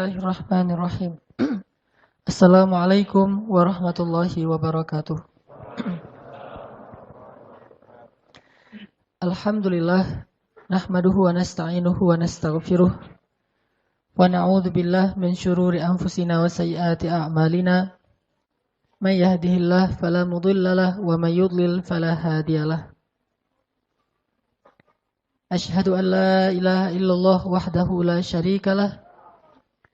Bismillahirrahmanirrahim. Assalamualaikum warahmatullahi wabarakatuh. Alhamdulillah, nahmaduhu wa nasta'inuhu wa nastaghfiruh. Wa na'udzu billahi min syururi anfusina wa sayyiati a'malina. May yahdihillahu fala mudilla lahu wa may yudlil fala hadiyalah. Asyhadu an la ilaha illallah wahdahu la syarika lah.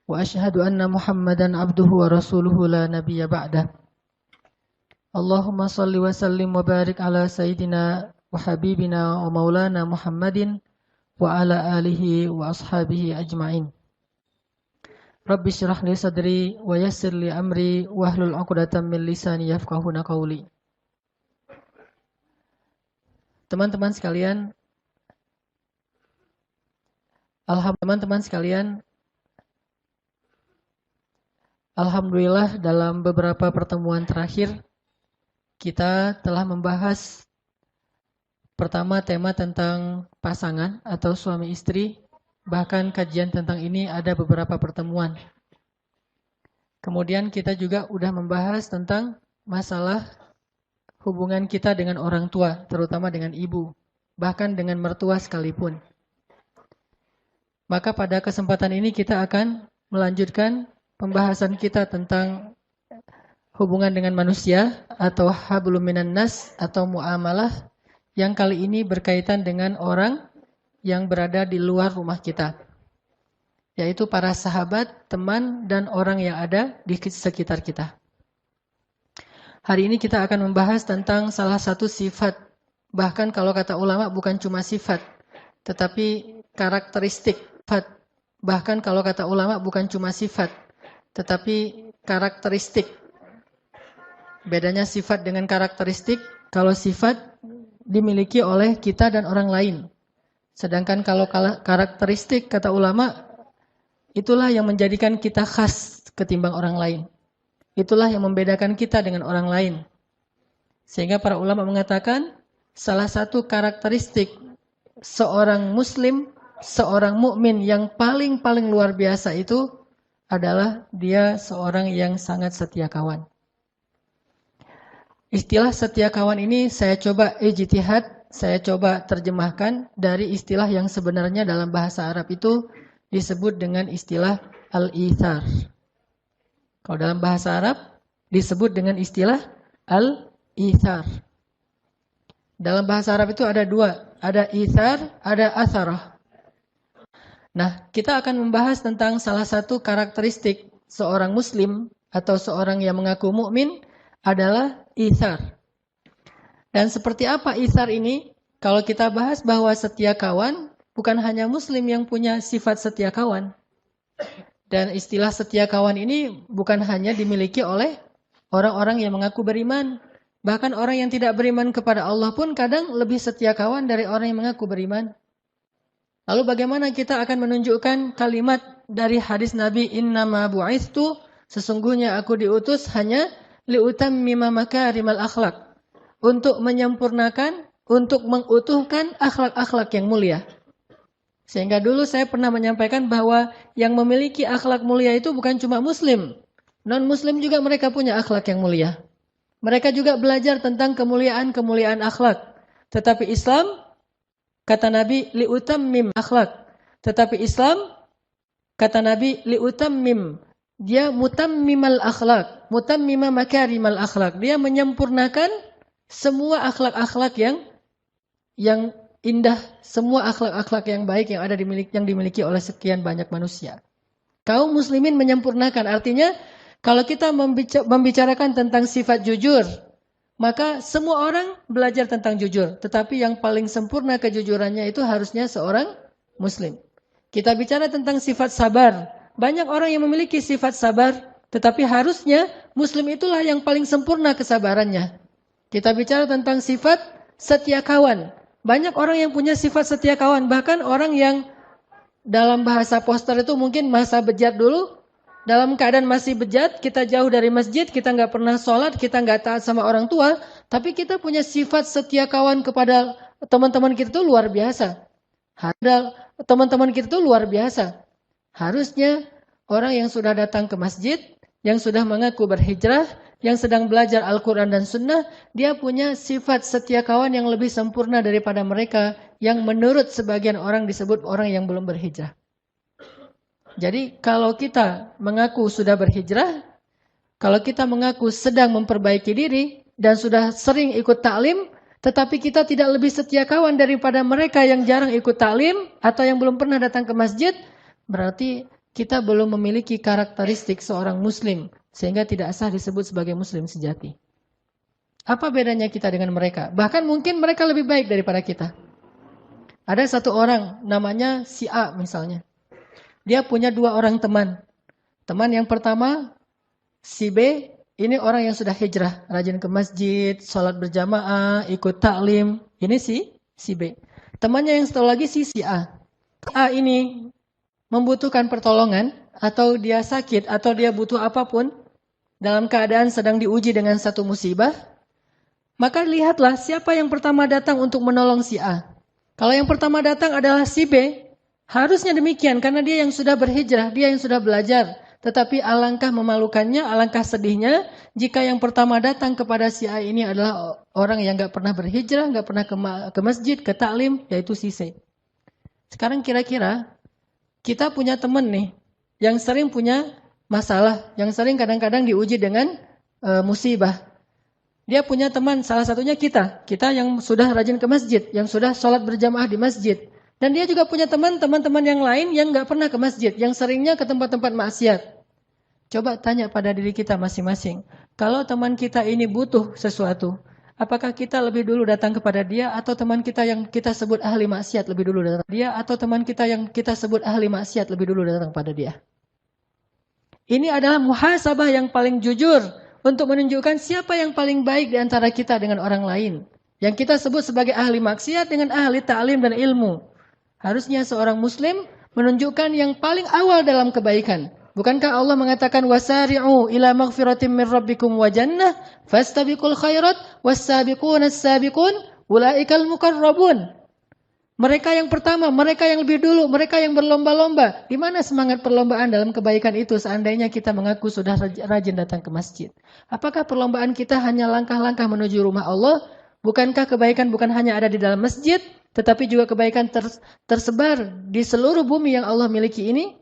Wa asyhadu anna Muhammadan abduhu wa rasuluhu la nabiyya ba'dah. Allahumma salli wa sallim wa barik ala sayyidina wa habibina wa maulana Muhammadin wa ala alihi wa ashabihi ajma'in. Rabbi syrah li sadri wa yassir li amri wa hlul 'uqdatam min lisani yafqahuna qawli. Teman-teman sekalian, Alhamdulillah dalam beberapa pertemuan terakhir kita telah membahas pertama tema tentang pasangan atau suami istri, bahkan kajian tentang ini ada beberapa pertemuan. Kemudian kita juga sudah membahas tentang masalah hubungan kita dengan orang tua, terutama dengan ibu, bahkan dengan mertua sekalipun. Maka pada kesempatan ini kita akan melanjutkan pembahasan kita tentang hubungan dengan manusia atau hablum minan nas atau muamalah yang kali ini berkaitan dengan orang yang berada di luar rumah kita, yaitu para sahabat, teman, dan orang yang ada di sekitar kita. Hari ini kita akan membahas tentang salah satu sifat, bahkan kalau kata ulama bukan cuma sifat, tetapi karakteristik. Bahkan kalau kata ulama bukan cuma sifat, tetapi karakteristik. Bedanya sifat dengan karakteristik, kalau sifat dimiliki oleh kita dan orang lain. Sedangkan kalau karakteristik, kata ulama, itulah yang menjadikan kita khas ketimbang orang lain. Itulah yang membedakan kita dengan orang lain. Sehingga para ulama mengatakan, salah satu karakteristik seorang muslim, seorang mukmin yang paling luar biasa itu adalah dia seorang yang sangat setia kawan. Istilah setia kawan ini saya coba ijtihad, saya coba terjemahkan dari istilah yang sebenarnya dalam bahasa Arab itu disebut dengan istilah al-ithar. Kalau dalam bahasa Arab disebut dengan istilah al-ithar. Dalam bahasa Arab itu ada dua, ada ithar, ada atharah. Nah, kita akan membahas tentang salah satu karakteristik seorang muslim atau seorang yang mengaku mukmin adalah ithar. Dan seperti apa ithar ini? Kalau kita bahas bahwa setia kawan, bukan hanya muslim yang punya sifat setia kawan. Dan istilah setia kawan ini bukan hanya dimiliki oleh orang-orang yang mengaku beriman. Bahkan orang yang tidak beriman kepada Allah pun kadang lebih setia kawan dari orang yang mengaku beriman. Lalu bagaimana kita akan menunjukkan kalimat dari hadis Nabi, innama bu'itstu, sesungguhnya aku diutus hanya liutammima makarimal akhlak, untuk menyempurnakan, untuk mengutuhkan akhlak-akhlak yang mulia. Sehingga dulu saya pernah menyampaikan bahwa yang memiliki akhlak mulia itu bukan cuma muslim, non-muslim juga mereka punya akhlak yang mulia. Mereka juga belajar tentang kemuliaan akhlak. Tetapi Islam, kata Nabi, liutammim akhlak. Tetapi Islam, kata Nabi, liutammim. Dia mutammimal akhlak. Mutammima makarimal akhlak. Dia menyempurnakan semua akhlak-akhlak yang indah. Semua akhlak-akhlak yang baik yang dimiliki oleh sekian banyak manusia. Kaum muslimin menyempurnakan. Artinya, kalau kita membicarakan tentang sifat jujur, maka semua orang belajar tentang jujur. Tetapi yang paling sempurna kejujurannya itu harusnya seorang muslim. Kita bicara tentang sifat sabar. Banyak orang yang memiliki sifat sabar. Tetapi harusnya muslim itulah yang paling sempurna kesabarannya. Kita bicara tentang sifat setia kawan. Banyak orang yang punya sifat setia kawan. Bahkan orang yang dalam bahasa poster itu mungkin masa bejat dulu. Dalam keadaan masih bejat, kita jauh dari masjid, kita nggak pernah sholat, kita nggak taat sama orang tua, tapi kita punya sifat setia kawan kepada teman-teman kita itu luar biasa. Teman-teman kita itu luar biasa. Harusnya orang yang sudah datang ke masjid, yang sudah mengaku berhijrah, yang sedang belajar Al-Quran dan Sunnah, dia punya sifat setia kawan yang lebih sempurna daripada mereka yang menurut sebagian orang disebut orang yang belum berhijrah. Jadi kalau kita mengaku sudah berhijrah, kalau kita mengaku sedang memperbaiki diri dan sudah sering ikut taklim, tetapi kita tidak lebih setia kawan daripada mereka yang jarang ikut taklim atau yang belum pernah datang ke masjid, berarti kita belum memiliki karakteristik seorang muslim sehingga tidak sah disebut sebagai muslim sejati. Apa bedanya kita dengan mereka? Bahkan mungkin mereka lebih baik daripada kita. Ada satu orang namanya si A misalnya. Dia punya 2 orang teman. Teman yang pertama si B, ini orang yang sudah hijrah, rajin ke masjid, sholat berjamaah, ikut taklim. Ini si B. Temannya yang satu lagi si A. A ini membutuhkan pertolongan, atau dia sakit, atau dia butuh apapun, dalam keadaan sedang diuji dengan satu musibah, maka lihatlah siapa yang pertama datang untuk menolong si A. Kalau yang pertama datang adalah si B, harusnya demikian, karena dia yang sudah berhijrah, dia yang sudah belajar. Tetapi alangkah memalukannya, alangkah sedihnya, jika yang pertama datang kepada si A ini adalah orang yang gak pernah berhijrah, gak pernah ke masjid, ke taklim, yaitu si C. Sekarang kira-kira, kita punya teman nih, yang sering punya masalah, yang sering kadang-kadang diuji dengan musibah. Dia punya teman, salah satunya kita yang sudah rajin ke masjid, yang sudah sholat berjamaah di masjid. Dan dia juga punya teman-teman yang lain yang gak pernah ke masjid, yang seringnya ke tempat-tempat maksiat. Coba tanya pada diri kita masing-masing, kalau teman kita ini butuh sesuatu, apakah kita lebih dulu datang kepada dia, atau teman kita yang kita sebut ahli maksiat lebih dulu datang dia, atau teman kita yang kita sebut ahli maksiat lebih dulu datang pada dia? Ini adalah muhasabah yang paling jujur untuk menunjukkan siapa yang paling baik di antara kita dengan orang lain. Yang kita sebut sebagai ahli maksiat dengan ahli ta'lim dan ilmu. Harusnya seorang muslim menunjukkan yang paling awal dalam kebaikan. Bukankah Allah mengatakan wasari'u ila maghfiratin min rabbikum wa jannah fastabiqul khairat was-sabiquna as-sabiqun ulaikal muqarrabun. Mereka yang pertama, mereka yang lebih dulu, mereka yang berlomba-lomba. Di mana semangat perlombaan dalam kebaikan itu seandainya kita mengaku sudah rajin datang ke masjid? Apakah perlombaan kita hanya langkah-langkah menuju rumah Allah? Bukankah kebaikan bukan hanya ada di dalam masjid, tetapi juga kebaikan tersebar di seluruh bumi yang Allah miliki ini?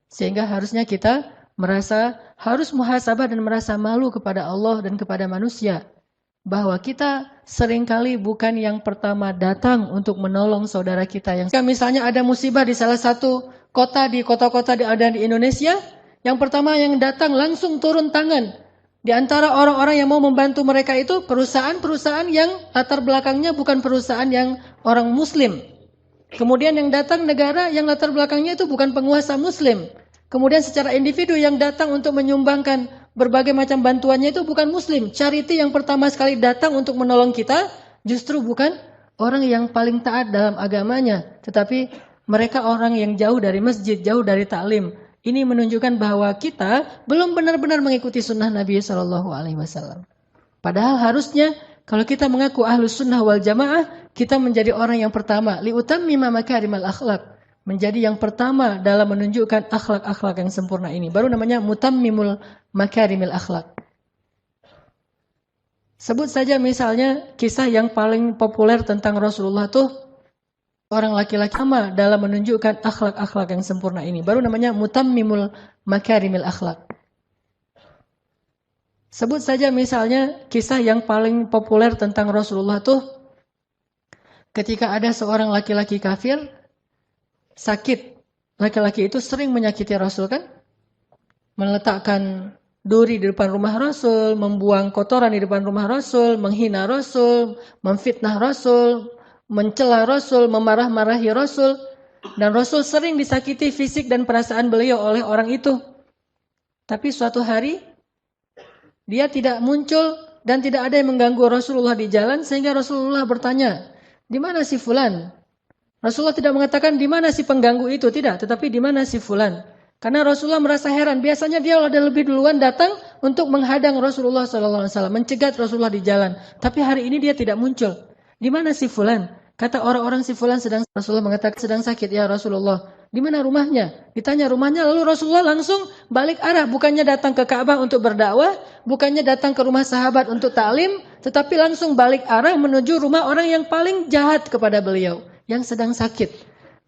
Sehingga harusnya kita merasa harus muhasabah dan merasa malu kepada Allah dan kepada manusia. Bahwa kita seringkali bukan yang pertama datang untuk menolong saudara kita. Yang misalnya ada musibah di salah satu kota, di kota-kota ada di Indonesia, yang pertama yang datang langsung turun tangan. Di antara orang-orang yang mau membantu mereka itu perusahaan-perusahaan yang latar belakangnya bukan perusahaan yang orang muslim. Kemudian yang datang negara yang latar belakangnya itu bukan penguasa muslim. Kemudian secara individu yang datang untuk menyumbangkan berbagai macam bantuannya itu bukan muslim. Charity yang pertama sekali datang untuk menolong kita justru bukan orang yang paling taat dalam agamanya, tetapi mereka orang yang jauh dari masjid, jauh dari taklim. Ini menunjukkan bahwa kita belum benar-benar mengikuti sunnah Nabi SAW. Padahal harusnya kalau kita mengaku ahlus sunnah wal jamaah, kita menjadi orang yang pertama liutammima makarimal akhlak. Menjadi yang pertama dalam menunjukkan akhlak-akhlak yang sempurna ini. Baru namanya mutammimul makarimil akhlak. Sebut saja misalnya kisah yang paling populer tentang Rasulullah tuh orang laki-laki sama dalam menunjukkan akhlak-akhlak yang sempurna ini. Baru namanya mutammimul makarimil akhlak. Sebut saja misalnya kisah yang paling populer tentang Rasulullah tuh ketika ada seorang laki-laki kafir sakit. Laki-laki itu sering menyakiti Rasul kan? Meletakkan duri di depan rumah Rasul, membuang kotoran di depan rumah Rasul, menghina Rasul, memfitnah Rasul, mencela Rasul, memarah-marahi Rasul. Dan Rasul sering disakiti fisik dan perasaan beliau oleh orang itu. Tapi suatu hari dia tidak muncul dan tidak ada yang mengganggu Rasulullah di jalan sehingga Rasulullah bertanya, "Di mana si fulan?" Rasulullah tidak mengatakan di mana si pengganggu itu, tidak, tetapi di mana si fulan. Karena Rasulullah merasa heran, biasanya dia ada lebih duluan datang untuk menghadang Rasulullah SAW, mencegat Rasulullah di jalan. Tapi hari ini dia tidak muncul. Di mana si fulan? Kata orang-orang si fulan Rasulullah mengatakan sedang sakit ya Rasulullah. Di mana rumahnya? Ditanya rumahnya, lalu Rasulullah langsung balik arah. Bukannya datang ke Ka'bah untuk berdakwah, bukannya datang ke rumah sahabat untuk ta'lim, tetapi langsung balik arah menuju rumah orang yang paling jahat kepada beliau, yang sedang sakit.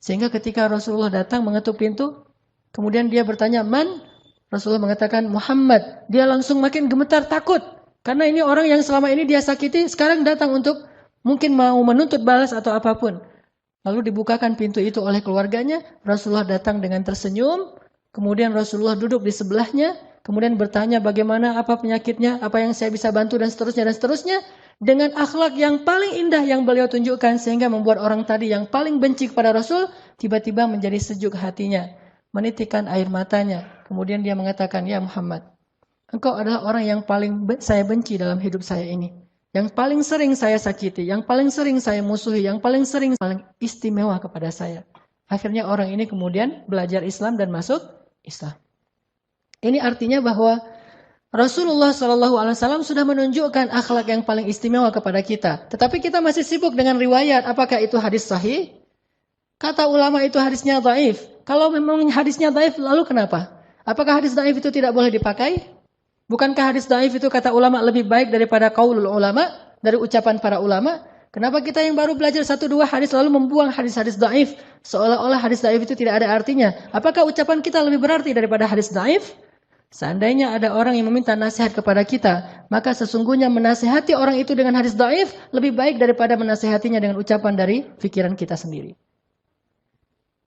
Sehingga ketika Rasulullah datang mengetuk pintu, kemudian dia bertanya, "Man?" Rasulullah mengatakan, "Muhammad." Dia langsung makin gemetar takut. Karena ini orang yang selama ini dia sakiti, sekarang datang untuk mungkin mau menuntut balas atau apapun. Lalu dibukakan pintu itu oleh keluarganya, Rasulullah datang dengan tersenyum, kemudian Rasulullah duduk di sebelahnya, kemudian bertanya bagaimana, apa penyakitnya, apa yang saya bisa bantu, dan seterusnya, dengan akhlak yang paling indah yang beliau tunjukkan, sehingga membuat orang tadi yang paling benci kepada Rasul, tiba-tiba menjadi sejuk hatinya, menitikkan air matanya, kemudian dia mengatakan, "Ya Muhammad, engkau adalah orang yang paling saya benci dalam hidup saya ini. Yang paling sering saya sakiti, yang paling sering saya musuhi, yang paling istimewa kepada saya." Akhirnya orang ini kemudian belajar Islam dan masuk Islam. Ini artinya bahwa Rasulullah SAW sudah menunjukkan akhlak yang paling istimewa kepada kita. Tetapi kita masih sibuk dengan riwayat, apakah itu hadis sahih? Kata ulama itu hadisnya dhaif. Kalau memang hadisnya dhaif, lalu kenapa? Apakah hadis dhaif itu tidak boleh dipakai? Bukankah hadis dhaif itu kata ulama lebih baik daripada qaulul ulama, dari ucapan para ulama? Kenapa kita yang baru belajar 1-2 hadis lalu membuang hadis-hadis dhaif, seolah-olah hadis dhaif itu tidak ada artinya? Apakah ucapan kita lebih berarti daripada hadis dhaif? Seandainya ada orang yang meminta nasihat kepada kita, maka sesungguhnya menasihati orang itu dengan hadis dhaif lebih baik daripada menasihatinya dengan ucapan dari pikiran kita sendiri.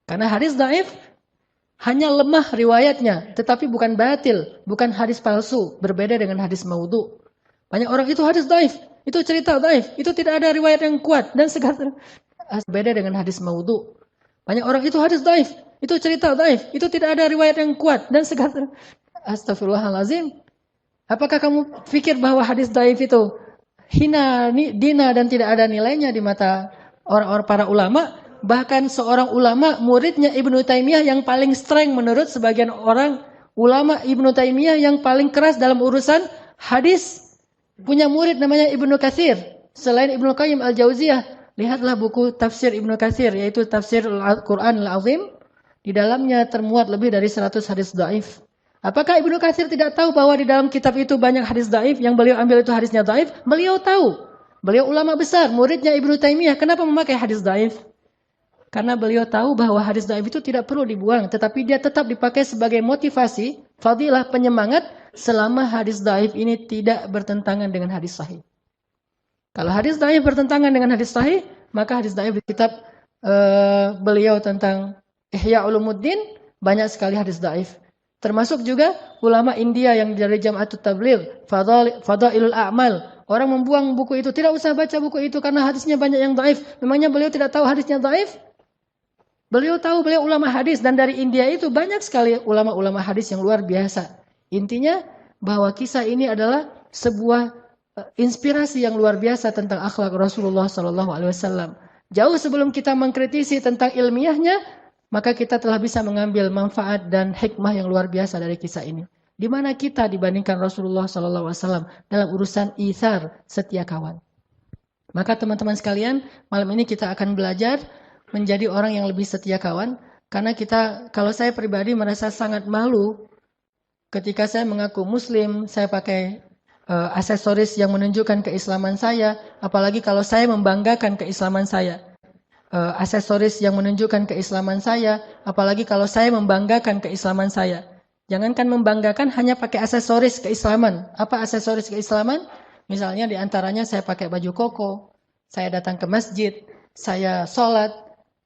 Karena hadis dhaif hanya lemah riwayatnya, tetapi bukan batil, bukan hadis palsu, berbeda dengan hadis maudhu. Banyak orang itu hadis dhaif, itu cerita dhaif, itu tidak ada riwayat yang kuat dan segala. Berbeda dengan hadis maudhu. Banyak orang itu hadis dhaif, itu cerita dhaif, itu tidak ada riwayat yang kuat dan segala. Astagfirullahalazim. Apakah kamu pikir bahwa hadis dhaif itu hina, dina dan tidak ada nilainya di mata orang-orang para ulama? Bahkan seorang ulama, muridnya Ibnu Taimiyah yang paling streng menurut sebagian orang, ulama Ibnu Taimiyah yang paling keras dalam urusan hadis, punya murid namanya Ibnu Katsir. Selain Ibnu Qayyim Al-Jauziyah, lihatlah buku tafsir Ibnu Katsir, yaitu tafsir Al-Quran Al-Azim. Di dalamnya termuat lebih dari 100 hadis dhaif. Apakah Ibnu Katsir tidak tahu bahwa di dalam kitab itu banyak hadis dhaif, yang beliau ambil itu hadisnya dhaif? Beliau tahu. Beliau ulama besar, muridnya Ibnu Taimiyah. Kenapa memakai hadis dhaif? Karena beliau tahu bahwa hadis dhaif itu tidak perlu dibuang, tetapi dia tetap dipakai sebagai motivasi, fadilah, penyemangat, selama hadis dhaif ini tidak bertentangan dengan hadis sahih. Kalau hadis dhaif bertentangan dengan hadis sahih, maka hadis dhaif di kitab beliau tentang Ihya Ulumuddin, banyak sekali hadis dhaif. Termasuk juga ulama India yang dari Jam'atut Tabligh, Fadailul A'mal. Orang membuang buku itu, tidak usah baca buku itu karena hadisnya banyak yang dhaif. Memangnya beliau tidak tahu hadisnya dhaif? Beliau tahu, beliau ulama hadis, dan dari India itu banyak sekali ulama-ulama hadis yang luar biasa. Intinya bahwa kisah ini adalah sebuah inspirasi yang luar biasa tentang akhlak Rasulullah SAW. Jauh sebelum kita mengkritisi tentang ilmiahnya, maka kita telah bisa mengambil manfaat dan hikmah yang luar biasa dari kisah ini. Di mana kita dibandingkan Rasulullah SAW dalam urusan itsar, setia kawan. Maka teman-teman sekalian, malam ini kita akan belajar menjadi orang yang lebih setia kawan. Karena kalau saya pribadi merasa sangat malu ketika saya mengaku muslim, saya pakai aksesoris yang menunjukkan keislaman saya, apalagi kalau saya membanggakan keislaman saya. Aksesoris yang menunjukkan keislaman saya, apalagi kalau saya membanggakan keislaman saya. Jangankan membanggakan, hanya pakai aksesoris keislaman. Apa aksesoris keislaman? Misalnya diantaranya saya pakai baju koko, saya datang ke masjid, saya sholat,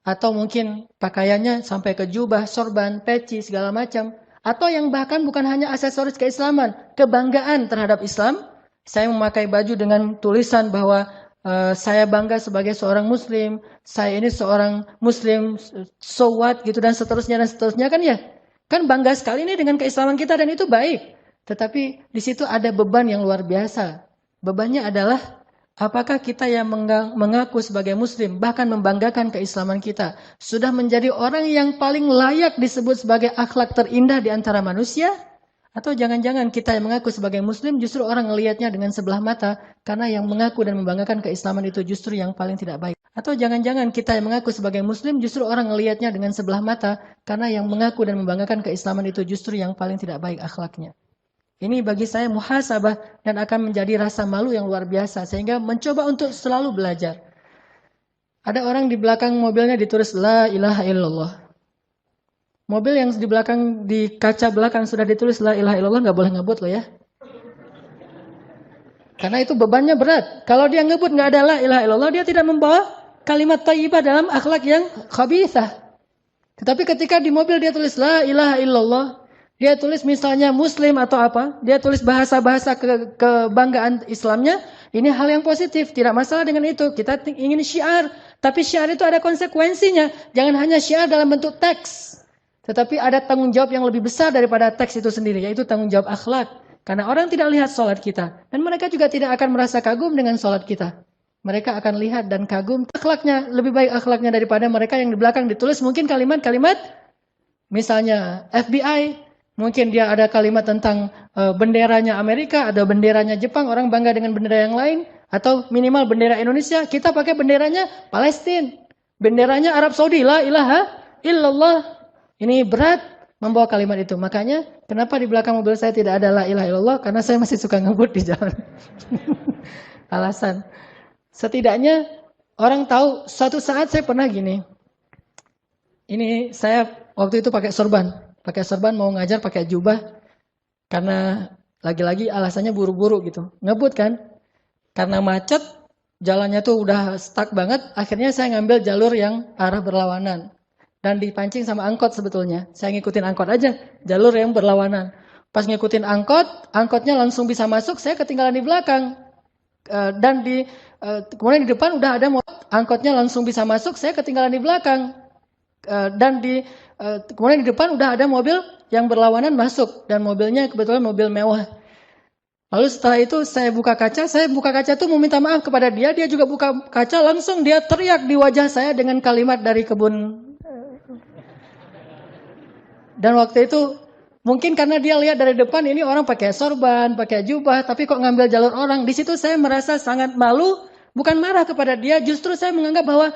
atau mungkin pakaiannya sampai ke jubah, sorban, peci, segala macam. Atau yang bahkan bukan hanya aksesoris keislaman, kebanggaan terhadap Islam. Saya memakai baju dengan tulisan bahwa saya bangga sebagai seorang muslim, saya ini seorang muslim, so what, gitu, dan seterusnya kan ya. Kan bangga sekali ini dengan keislaman kita dan itu baik. Tetapi di situ ada beban yang luar biasa. Bebannya adalah apakah kita yang mengaku sebagai muslim, bahkan membanggakan keislaman kita, sudah menjadi orang yang paling layak disebut sebagai akhlak terindah di antara manusia? Atau jangan-jangan kita yang mengaku sebagai muslim justru orang ngelihatnya dengan sebelah mata karena yang mengaku dan membanggakan keislaman itu justru yang paling tidak baik. Atau jangan-jangan kita yang mengaku sebagai muslim justru orang ngelihatnya dengan sebelah mata karena yang mengaku dan membanggakan keislaman itu justru yang paling tidak baik akhlaknya. Ini bagi saya muhasabah dan akan menjadi rasa malu yang luar biasa sehingga mencoba untuk selalu belajar. Ada orang di belakang mobilnya ditulis La ilaha illallah. Mobil yang di belakang, di kaca belakang sudah ditulis La ilaha illallah, nggak boleh ngebut loh ya. Karena itu bebannya berat. Kalau dia ngebut nggak ada La ilaha illallah, dia tidak membawa kalimat thayyibah dalam akhlak yang khabithah. Tetapi ketika di mobil dia tulis La ilaha illallah, dia tulis misalnya muslim atau apa, dia tulis bahasa-bahasa kebanggaan Islamnya, ini hal yang positif, tidak masalah dengan itu. Kita ingin syiar, tapi syiar itu ada konsekuensinya. Jangan hanya syiar dalam bentuk teks. Tetapi ada tanggung jawab yang lebih besar daripada teks itu sendiri, yaitu tanggung jawab akhlak. Karena orang tidak lihat sholat kita. Dan mereka juga tidak akan merasa kagum dengan sholat kita. Mereka akan lihat dan kagum akhlaknya, lebih baik akhlaknya daripada mereka yang di belakang ditulis mungkin kalimat-kalimat, misalnya FBI, mungkin dia ada kalimat tentang benderanya Amerika, ada benderanya Jepang, orang bangga dengan bendera yang lain, atau minimal bendera Indonesia, kita pakai benderanya Palestina, benderanya Arab Saudi, La ilaha illallah. Ini berat membawa kalimat itu. Makanya kenapa di belakang mobil saya tidak ada La ilaha illallah? Karena saya masih suka ngebut di jalan. Alasan. Setidaknya orang tahu suatu saat saya pernah gini. Ini saya waktu itu pakai sorban. Pakai sorban mau ngajar pakai jubah. Karena lagi-lagi alasannya buru-buru gitu. Ngebut kan? Karena macet, jalannya tuh udah stuck banget. Akhirnya saya ngambil jalur yang arah berlawanan. Dan dipancing sama angkot sebetulnya. Saya ngikutin angkot aja, jalur yang berlawanan. Pas ngikutin angkot, angkotnya langsung bisa masuk, saya ketinggalan di belakang. Dan kemudian di depan udah ada mobil, angkotnya langsung bisa masuk, saya ketinggalan di belakang. Dan kemudian di depan udah ada mobil yang berlawanan masuk. Dan mobilnya kebetulan mobil mewah. Lalu setelah itu saya buka kaca tuh mau minta maaf kepada dia, dia juga buka kaca, langsung dia teriak di wajah saya dengan kalimat dari kebun. Dan waktu itu mungkin karena dia lihat dari depan ini orang pakai sorban, pakai jubah, tapi kok ngambil jalur orang. Di situ saya merasa sangat malu, bukan marah kepada dia, justru saya menganggap bahwa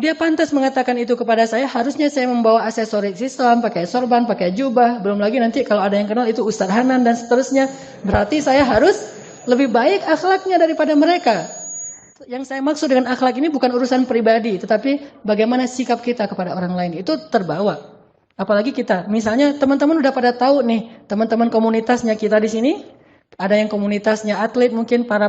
dia pantas mengatakan itu kepada saya. Harusnya saya membawa aksesoris Islam, pakai sorban, pakai jubah. Belum lagi nanti kalau ada yang kenal itu Ustadz Hanan dan seterusnya. Berarti saya harus lebih baik akhlaknya daripada mereka. Yang saya maksud dengan akhlak ini bukan urusan pribadi, tetapi bagaimana sikap kita kepada orang lain. Itu terbawa. Apalagi kita, misalnya teman-teman udah pada tahu nih, teman-teman komunitasnya kita di sini, ada yang komunitasnya atlet, mungkin para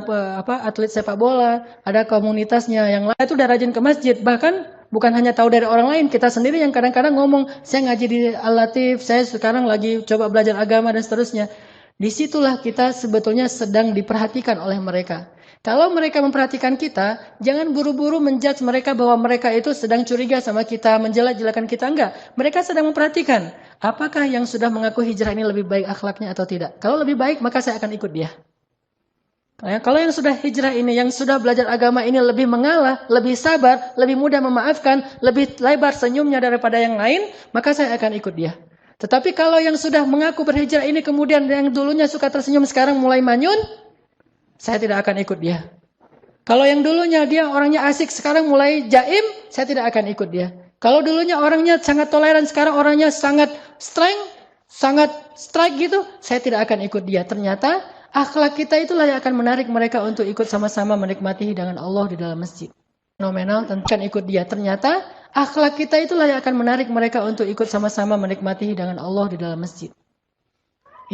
atlet sepak bola, ada komunitasnya yang lain itu udah rajin ke masjid, bahkan bukan hanya tahu dari orang lain, kita sendiri yang kadang-kadang ngomong, saya ngaji di Al-Latif, saya sekarang lagi coba belajar agama dan seterusnya. Disitulah kita sebetulnya sedang diperhatikan oleh mereka. Kalau mereka memperhatikan kita, jangan buru-buru menjudge mereka bahwa mereka itu sedang curiga sama kita, menjelek-jelekan kita, enggak. Mereka sedang memperhatikan, apakah yang sudah mengaku hijrah ini lebih baik akhlaknya atau tidak. Kalau lebih baik, maka saya akan ikut dia. Kalau yang sudah hijrah ini, yang sudah belajar agama ini lebih mengalah, lebih sabar, lebih mudah memaafkan, lebih lebar senyumnya daripada yang lain, maka saya akan ikut dia. Tetapi kalau yang sudah mengaku berhijrah ini kemudian yang dulunya suka tersenyum sekarang mulai manyun, saya tidak akan ikut dia. Kalau yang dulunya dia orangnya asik sekarang mulai jaim, saya tidak akan ikut dia. Kalau dulunya orangnya sangat toleran sekarang orangnya sangat strike gitu, saya tidak akan ikut dia. Ternyata akhlak kita itulah yang akan menarik mereka untuk ikut sama-sama menikmati hidangan Allah di dalam masjid. Fenomenal, tentukan ikut dia. Ternyata akhlak kita itulah yang akan menarik mereka untuk ikut sama-sama menikmati hidangan Allah di dalam masjid.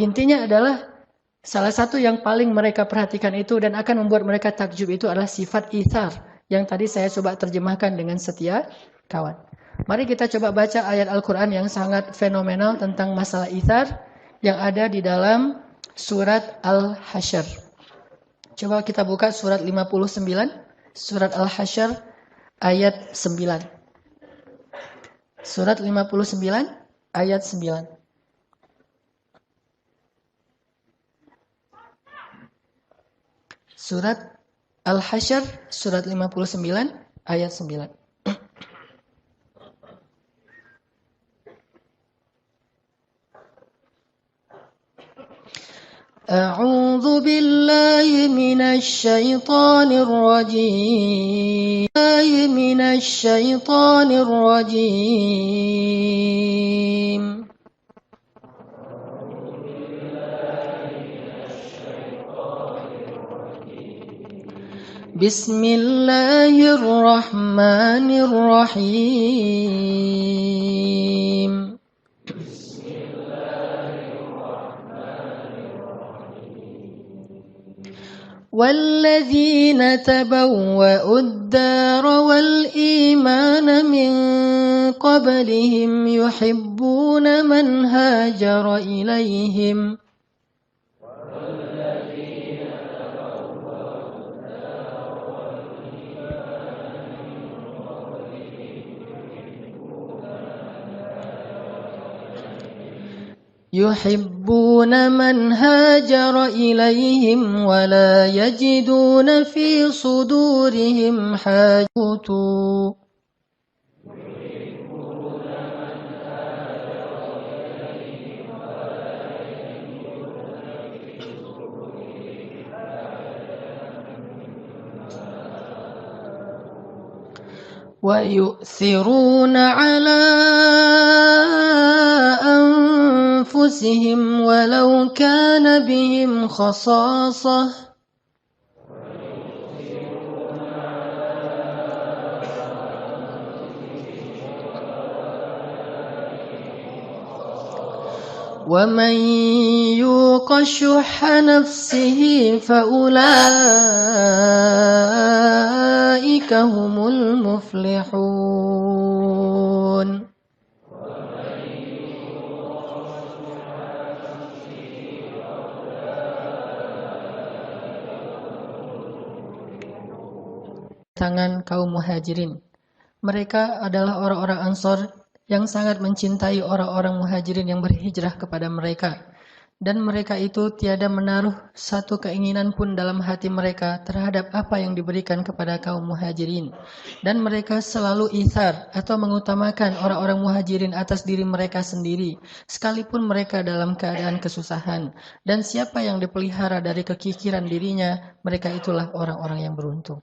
Intinya adalah salah satu yang paling mereka perhatikan itu dan akan membuat mereka takjub itu adalah sifat ithar. Yang tadi saya coba terjemahkan dengan setia kawan. Mari kita coba baca ayat Al-Quran yang sangat fenomenal tentang masalah ithar yang ada di dalam surat Al-Hasyr. Coba kita buka surat 59, surat Al-Hasyr ayat 9. Surat 59 ayat 9. Surat Al-Hasyr, surat 59, ayat 9. أعوذ بالله من الشيطان الرجيم بسم الله الرحمن الرحيم والذين تبوأوا الدار والإيمان من قبلهم يحبون من هاجر إليهم ولا يجدون في صدورهم حاجة ويؤثرون على أنفسهم ولو كان بهم خصاصة ومن يوق شح نفسه فأولئك هم المفلحون tangan kaum muhajirin. Mereka adalah orang-orang Ansor yang sangat mencintai orang-orang muhajirin yang berhijrah kepada mereka. Dan mereka itu tiada menaruh satu keinginan pun dalam hati mereka terhadap apa yang diberikan kepada kaum muhajirin. Dan mereka selalu ithar atau mengutamakan orang-orang muhajirin atas diri mereka sendiri, sekalipun mereka dalam keadaan kesusahan. Dan siapa yang dipelihara dari kekikiran dirinya, mereka itulah orang-orang yang beruntung.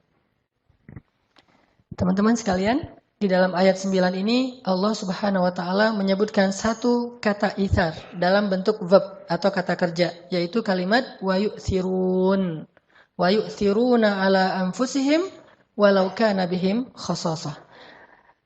Teman-teman sekalian, di dalam ayat 9 ini Allah Subhanahu wa taala menyebutkan satu kata ithar dalam bentuk verb atau kata kerja, yaitu kalimat wa yu'thirun. Wa yu'thiruna ala anfusihim walau kana bihim khasasah.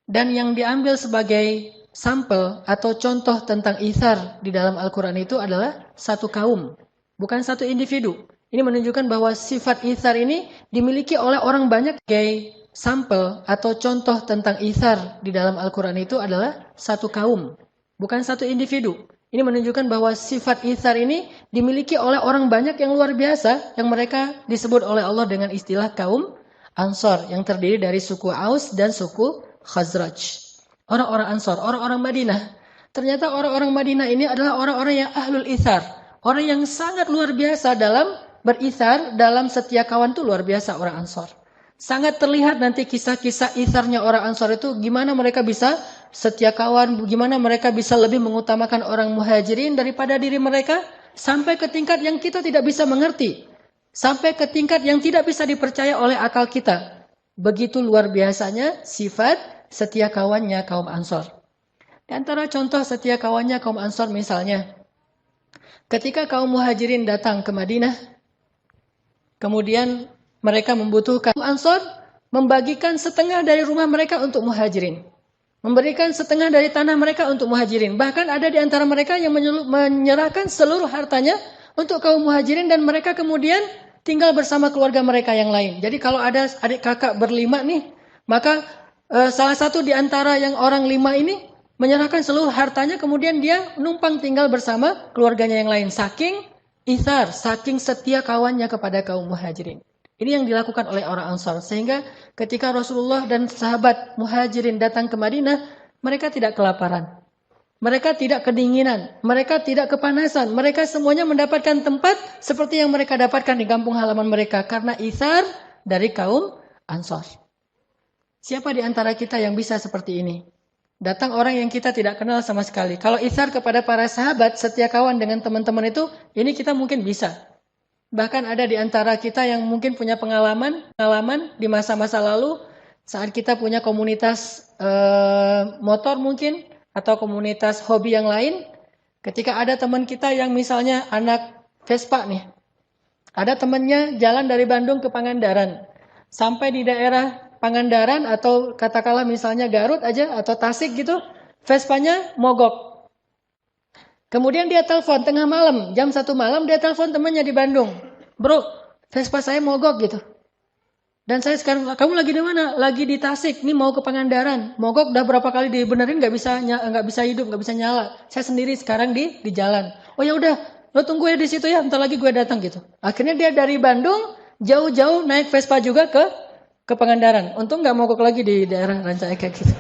Dan yang diambil sebagai sampel atau contoh tentang ithar di dalam Al-Qur'an itu adalah satu kaum, bukan satu individu. Ini menunjukkan bahwa sifat ithar ini dimiliki oleh orang banyak. Sebagai sampel atau contoh tentang ithar di dalam Al-Quran itu adalah satu kaum, bukan satu individu. Ini menunjukkan bahwa sifat ithar ini dimiliki oleh orang banyak yang luar biasa, yang mereka disebut oleh Allah dengan istilah kaum Ansor, yang terdiri dari suku Aus dan suku Khazraj. Orang-orang Ansor, orang-orang Madinah. Ternyata orang-orang Madinah ini adalah orang-orang yang ahlul ithar, orang yang sangat luar biasa dalam berithar, dalam setia kawan itu luar biasa orang Ansor. Sangat terlihat nanti kisah-kisah itharnya orang Ansor itu, gimana mereka bisa setia kawan, gimana mereka bisa lebih mengutamakan orang muhajirin daripada diri mereka, sampai ke tingkat yang kita tidak bisa mengerti, sampai ke tingkat yang tidak bisa dipercaya oleh akal kita. Begitu luar biasanya sifat setia kawannya kaum Ansor. Di antara contoh setia kawannya kaum Ansor misalnya, ketika kaum muhajirin datang ke Madinah, kemudian mereka membutuhkan, Ansor membagikan setengah dari rumah mereka untuk muhajirin, memberikan setengah dari tanah mereka untuk muhajirin. Bahkan ada di antara mereka yang menyerahkan seluruh hartanya untuk kaum muhajirin, dan mereka kemudian tinggal bersama keluarga mereka yang lain. Jadi kalau ada adik kakak berlima nih, maka salah satu di antara yang orang 5 ini menyerahkan seluruh hartanya, kemudian dia numpang tinggal bersama keluarganya yang lain. Saking ithar, saking setia kawannya kepada kaum muhajirin. Ini yang dilakukan oleh orang Ansar. Sehingga ketika Rasulullah dan sahabat muhajirin datang ke Madinah, mereka tidak kelaparan. Mereka tidak kedinginan. Mereka tidak kepanasan. Mereka semuanya mendapatkan tempat seperti yang mereka dapatkan di kampung halaman mereka. Karena ithar dari kaum Ansar. Siapa di antara kita yang bisa seperti ini? Datang orang yang kita tidak kenal sama sekali. Kalau ithar kepada para sahabat, setia kawan dengan teman-teman itu, ini kita mungkin bisa. Bahkan ada di antara kita yang mungkin punya pengalaman di masa-masa lalu saat kita punya komunitas motor mungkin atau komunitas hobi yang lain. Ketika ada teman kita yang misalnya anak Vespa nih, ada temannya jalan dari Bandung ke Pangandaran, sampai di daerah Pangandaran atau katakanlah misalnya Garut aja atau Tasik gitu, Vespanya mogok. Kemudian dia telepon tengah malam, jam 1 malam dia telepon temannya di Bandung. Bro, Vespa saya mogok gitu. Dan saya sekarang, kamu lagi di mana? Lagi di Tasik, nih mau ke Pangandaran. Mogok udah berapa kali dibenerin nggak bisa hidup, nggak bisa nyala. Saya sendiri sekarang di jalan. Oh ya udah, lo tunggu ya di situ ya, ntar lagi gue datang gitu. Akhirnya dia dari Bandung jauh-jauh naik Vespa juga ke Pangandaran. Untung nggak mogok lagi di daerah Ranca Ekek gitu.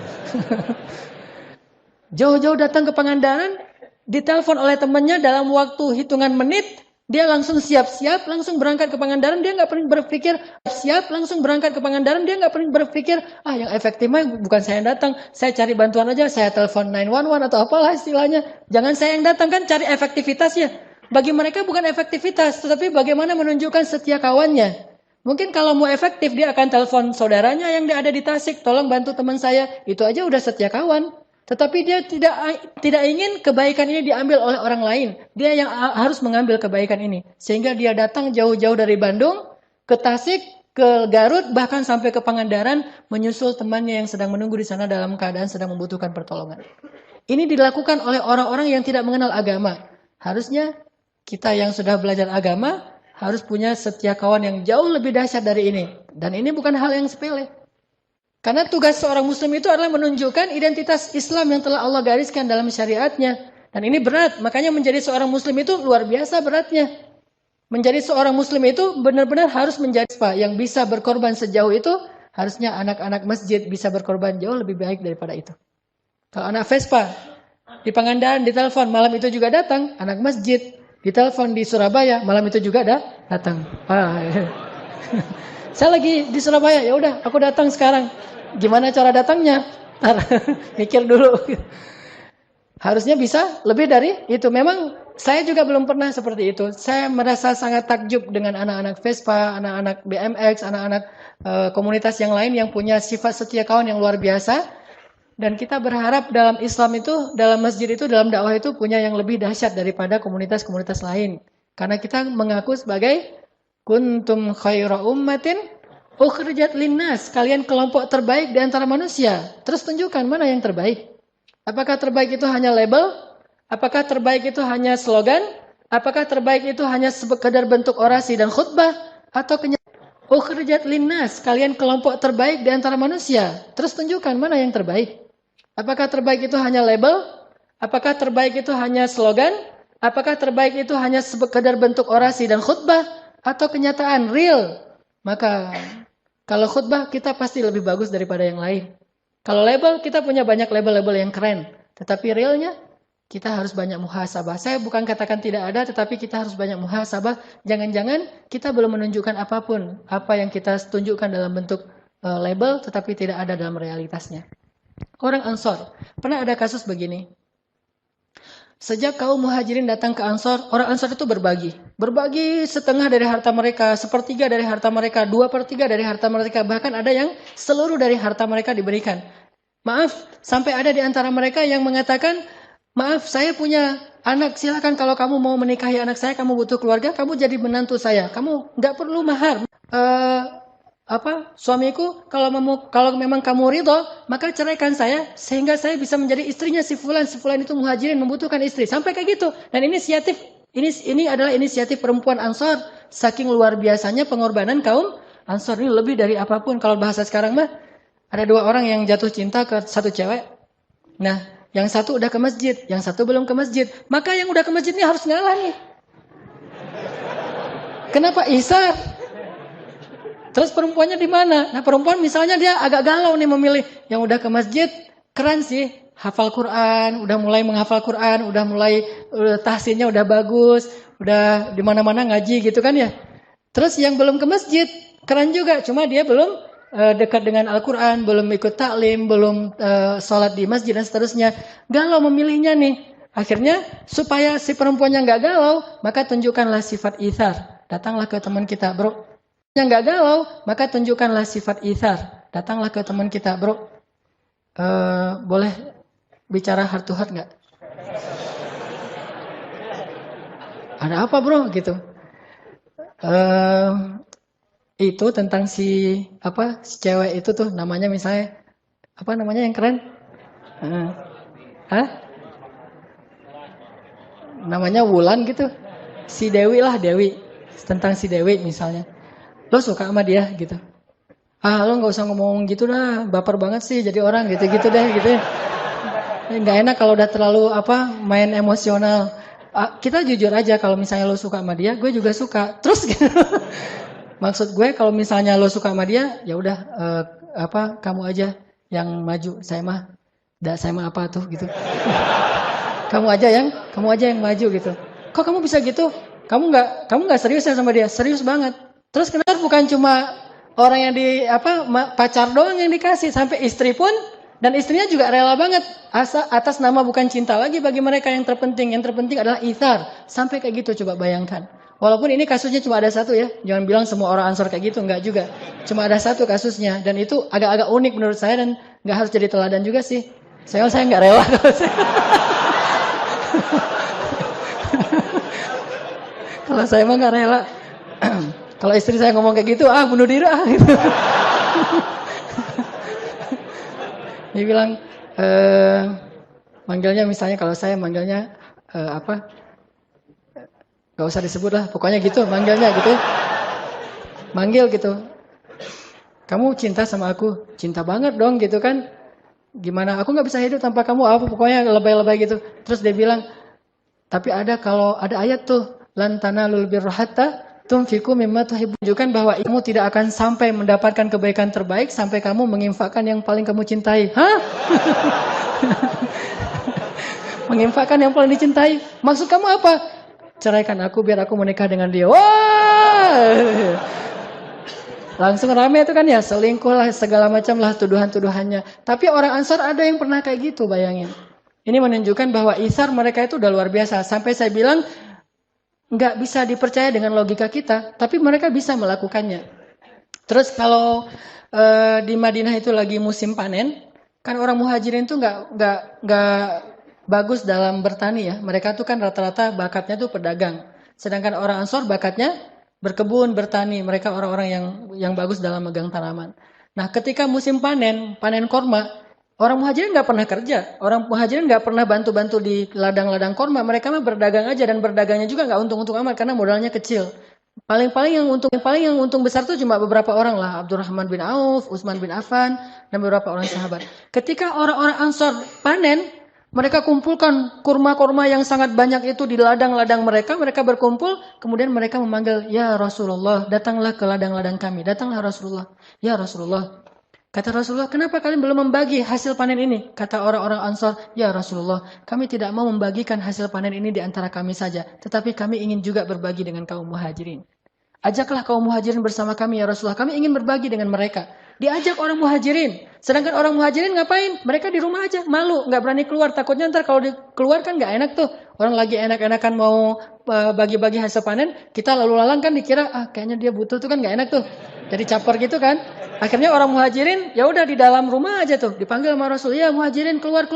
Jauh-jauh datang ke Pangandaran, ditelepon oleh temannya dalam waktu hitungan menit, dia langsung siap-siap, langsung berangkat ke Pangandaran. Dia nggak pernah berpikir langsung berangkat ke Pangandaran. Dia nggak pernah berpikir, yang efektif mah bukan saya yang datang, saya cari bantuan aja, saya telepon 911 atau apalah istilahnya. Jangan saya yang datang, kan cari efektivitasnya. Bagi mereka bukan efektivitas, tetapi bagaimana menunjukkan setia kawannya. Mungkin kalau mau efektif dia akan telepon saudaranya yang ada di Tasik, tolong bantu teman saya. Itu aja udah setia kawan. Tetapi dia tidak ingin kebaikan ini diambil oleh orang lain. Dia yang harus mengambil kebaikan ini. Sehingga dia datang jauh-jauh dari Bandung ke Tasik, ke Garut, bahkan sampai ke Pangandaran menyusul temannya yang sedang menunggu di sana dalam keadaan sedang membutuhkan pertolongan. Ini dilakukan oleh orang-orang yang tidak mengenal agama. Harusnya kita yang sudah belajar agama harus punya setia kawan yang jauh lebih dahsyat dari ini. Dan ini bukan hal yang sepele. Karena tugas seorang muslim itu adalah menunjukkan identitas Islam yang telah Allah gariskan dalam syariatnya. Dan ini berat, makanya menjadi seorang muslim itu luar biasa beratnya. Menjadi seorang muslim itu benar-benar harus menjadi yang bisa berkorban sejauh itu. Harusnya anak-anak masjid bisa berkorban jauh lebih baik daripada itu. Kalau anak Vespa di Pangandaran ditelepon, malam itu juga datang. Anak masjid ditelepon di Surabaya, malam itu juga datang. Saya lagi di Surabaya, ya udah aku datang sekarang. Gimana cara datangnya? Mikir dulu. Harusnya bisa lebih dari itu. Memang saya juga belum pernah seperti itu. Saya merasa sangat takjub dengan anak-anak Vespa, anak-anak BMX, anak-anak komunitas yang lain yang punya sifat setia kawan yang luar biasa. Dan kita berharap dalam Islam itu, dalam masjid itu, dalam dakwah itu punya yang lebih dahsyat daripada komunitas-komunitas lain. Karena kita mengaku sebagai kuntum khaira ummatin ukhrijat linnas. Kalian kelompok terbaik di antara manusia. Terus tunjukkan mana yang terbaik. Apakah terbaik itu hanya label? Apakah terbaik itu hanya slogan? Apakah terbaik itu hanya sekedar bentuk orasi dan khutbah? Atau kenyataan? Ukhrijat linnas. Kalian kelompok terbaik di antara manusia. Terus tunjukkan mana yang terbaik. Apakah terbaik itu hanya label? Apakah terbaik itu hanya slogan? Apakah terbaik itu hanya sekedar bentuk orasi dan khutbah? Atau kenyataan real? Maka kalau khutbah kita pasti lebih bagus daripada yang lain. Kalau label kita punya banyak label-label yang keren. Tetapi realnya kita harus banyak muhasabah. Saya bukan katakan tidak ada, tetapi kita harus banyak muhasabah. Jangan-jangan kita belum menunjukkan apapun. Apa yang kita tunjukkan dalam bentuk label tetapi tidak ada dalam realitasnya. Orang Ansor. Pernah ada kasus begini. Sejak kaum muhajirin datang ke Ansor, orang Ansor itu berbagi. Berbagi setengah dari harta mereka, sepertiga dari harta mereka, 2/3 dari harta mereka. Bahkan ada yang seluruh dari harta mereka diberikan. Maaf, sampai ada di antara mereka yang mengatakan, maaf saya punya anak, silakan kalau kamu mau menikahi anak saya, kamu butuh keluarga, kamu jadi menantu saya. Kamu nggak perlu mahar. Suamiku kalau memang kamu ridho maka ceraikan saya sehingga saya bisa menjadi istrinya si fulan itu muhajirin membutuhkan istri, sampai kayak gitu. Dan ini adalah inisiatif perempuan Ansor. Saking luar biasanya pengorbanan kaum Ansor ini, lebih dari apapun. Kalau bahasa sekarang mah ada 2 orang yang jatuh cinta ke satu cewek. Nah, yang satu udah ke masjid, yang satu belum ke masjid. Maka yang udah ke masjid ini harus ngalah nih. Kenapa Isar? Terus perempuannya di mana? Nah, perempuan misalnya dia agak galau nih memilih yang udah ke masjid, keren sih, hafal Quran, udah mulai menghafal Quran, udah tahsinnya udah bagus, udah di mana-mana ngaji gitu kan ya. Terus yang belum ke masjid, keren juga, cuma dia belum dekat dengan Al-Quran, belum ikut taklim, belum sholat di masjid dan seterusnya. Galau memilihnya nih. Akhirnya supaya si perempuannya nggak galau, maka tunjukkanlah sifat ithar. Datanglah ke teman kita, bro. Yang nggak galau, maka tunjukkanlah sifat ithar. Datanglah ke teman kita, bro. Boleh bicara heart to heart nggak? Ada apa, bro? Gitu. Itu tentang si cewek itu tuh namanya misalnya apa namanya yang keren? Namanya Wulan gitu. Si Dewi lah, Dewi. Tentang si Dewi misalnya. Lo suka sama dia gitu. Lo nggak usah ngomong gitu dah, baper banget sih jadi orang gitu-gitu deh gitu. Nggak enak kalau udah terlalu main emosional. Kita jujur aja kalau misalnya lo suka sama dia, gue juga suka. Terus gitu. Maksud gue kalau misalnya lo suka sama dia, ya udah kamu aja yang maju. Saya mah apa tuh gitu. kamu aja yang maju gitu. Kok kamu bisa gitu? Kamu nggak serius ya sama dia? Serius banget. Terus kenapa bukan cuma orang yang pacar doang yang dikasih, sampai istri pun, dan istrinya juga rela banget atas nama bukan cinta lagi bagi mereka yang terpenting adalah ithar. Sampai kayak gitu, coba bayangkan. Walaupun ini kasusnya cuma ada satu ya, jangan bilang semua orang Ansor kayak gitu, enggak juga. Cuma ada satu kasusnya, dan itu agak-agak unik menurut saya dan nggak harus jadi teladan juga sih. Saya nggak rela kalau saya. Kalau saya mah nggak rela. Kalau istri saya ngomong kayak gitu, bunuh diri gitu. Dia bilang, manggilnya misalnya kalau saya manggilnya gak usah disebut lah, pokoknya gitu manggilnya gitu. Manggil gitu. Kamu cinta sama aku? Cinta banget dong gitu kan. Gimana? Aku gak bisa hidup tanpa kamu, pokoknya lebay-lebay gitu. Terus dia bilang, tapi kalau ada ayat tuh, lan tanalul birra hatta tunfiqu mimma tuhibbun, menunjukkan bahwa kamu tidak akan sampai mendapatkan kebaikan terbaik sampai kamu menginfakkan yang paling kamu cintai. Hah? Menginfakkan yang paling dicintai. Maksud kamu apa? Ceraikan aku biar aku menikah dengan dia. Wah! Langsung rame itu kan ya, selingkuh lah, segala macam lah tuduhan-tuduhannya. Tapi orang Ansor ada yang pernah kayak gitu, bayangin. Ini menunjukkan bahwa ithar mereka itu udah luar biasa. Sampai saya bilang, nggak bisa dipercaya dengan logika kita, tapi mereka bisa melakukannya. Terus kalau di Madinah itu lagi musim panen, kan orang muhajirin itu nggak bagus dalam bertani ya. Mereka tuh kan rata-rata bakatnya tuh pedagang. Sedangkan orang Ansor bakatnya berkebun, bertani. Mereka orang-orang yang bagus dalam megang tanaman. Nah, ketika musim panen korma, orang muhajirin nggak pernah kerja. Orang muhajirin nggak pernah bantu-bantu di ladang-ladang korma. Mereka mah berdagang aja, dan berdagangnya juga nggak untung-untung amat karena modalnya kecil. Paling yang untung besar tuh cuma beberapa orang lah, Abdurrahman bin Auf, Utsman bin Affan, dan beberapa orang sahabat. Ketika orang-orang Ansor panen, mereka kumpulkan kurma-kurma yang sangat banyak itu di ladang-ladang mereka berkumpul, kemudian mereka memanggil, "Ya Rasulullah, datanglah ke ladang-ladang kami." Datanglah Rasulullah. "Ya Rasulullah." Kata Rasulullah, "Kenapa kalian belum membagi hasil panen ini?" Kata orang-orang Ansor, "Ya Rasulullah, kami tidak mau membagikan hasil panen ini di antara kami saja, tetapi kami ingin juga berbagi dengan kaum muhajirin. Ajaklah kaum muhajirin bersama kami ya Rasulullah, kami ingin berbagi dengan mereka." Diajak orang muhajirin. Sedangkan orang muhajirin ngapain? Mereka di rumah aja, malu, nggak berani keluar. Takutnya ntar kalau keluar kan nggak enak tuh. Orang lagi enak-enakan mau bagi-bagi hasil panen, kita lalu lalang kan dikira, kayaknya dia butuh tuh kan nggak enak tuh. Jadi caper gitu kan. Akhirnya orang muhajirin, ya udah di dalam rumah aja tuh. Dipanggil sama Rasul, "Ya muhajirin, keluar.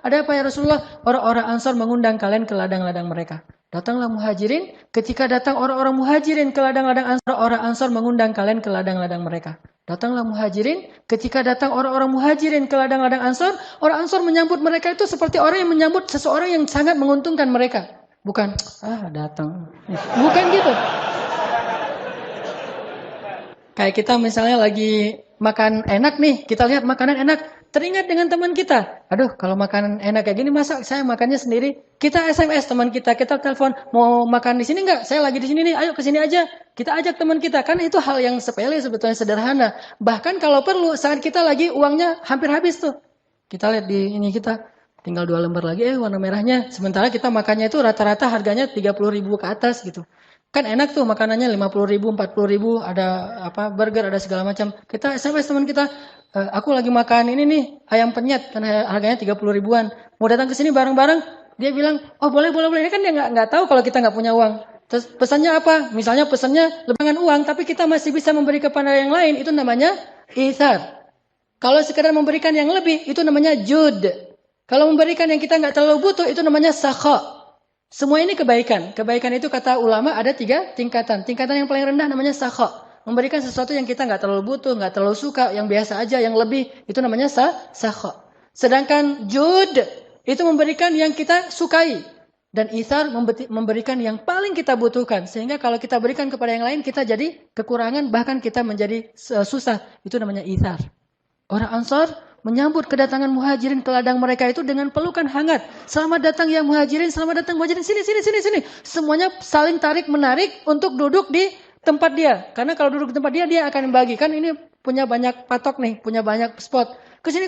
Ada apa ya Rasulullah?" Orang-orang Ansor mengundang kalian ke ladang-ladang mereka. Datanglah muhajirin. Ketika datang orang-orang muhajirin ke ladang-ladang Ansor, orang Ansor mengundang kalian ke ladang-ladang mereka. Datanglah muhajirin. Ketika datang orang-orang muhajirin ke ladang-ladang Ansor, orang Ansor menyambut mereka itu seperti orang yang menyambut seseorang yang sangat menguntungkan mereka. Bukan, datang. Bukan gitu. Kayak kita misalnya lagi makan enak nih, kita lihat makanan enak, teringat dengan teman kita. Aduh, kalau makanan enak kayak gini masa saya makannya sendiri? Kita SMS teman kita telepon, "Mau makan di sini enggak? Saya lagi di sini nih, ayo ke sini aja." Kita ajak teman kita, kan itu hal yang sepele sebetulnya, sederhana. Bahkan kalau perlu saat kita lagi uangnya hampir habis tuh. Kita lihat di ini kita tinggal 2 lembar lagi, warna merahnya. Sementara kita makannya itu rata-rata harganya 30.000 ke atas gitu. Kan enak tuh makanannya 50.000, 40.000, ada burger, ada segala macam. Kita SMS teman kita, "Aku lagi makan ini nih, ayam penyet, kan harganya 30 ribuan. Mau datang ke sini bareng-bareng?" Dia bilang, "Oh boleh. Ini kan dia nggak tahu kalau kita nggak punya uang. Terus pesannya apa? Misalnya pesannya lebihan uang, tapi kita masih bisa memberi kepada yang lain, itu namanya itsar. Kalau sekedar memberikan yang lebih, itu namanya jud. Kalau memberikan yang kita nggak terlalu butuh, itu namanya sakha. Semua ini kebaikan. Kebaikan itu kata ulama ada 3 tingkatan. Tingkatan yang paling rendah namanya sakha. Memberikan sesuatu yang kita nggak terlalu butuh, nggak terlalu suka, yang biasa aja, yang lebih, itu namanya sakha. Sedangkan jud, itu memberikan yang kita sukai. Dan itsar memberikan yang paling kita butuhkan. Sehingga kalau kita berikan kepada yang lain, kita jadi kekurangan, bahkan kita menjadi susah. Itu namanya itsar. Orang Ansar menyambut kedatangan muhajirin ke ladang mereka itu dengan pelukan hangat. Selamat datang ya muhajirin, selamat datang muhajirin. Sini. Semuanya saling tarik-menarik untuk duduk di tempat dia. Karena kalau duduk di tempat dia, dia akan membagikan. Ini punya banyak patok nih, punya banyak spot. Kesini.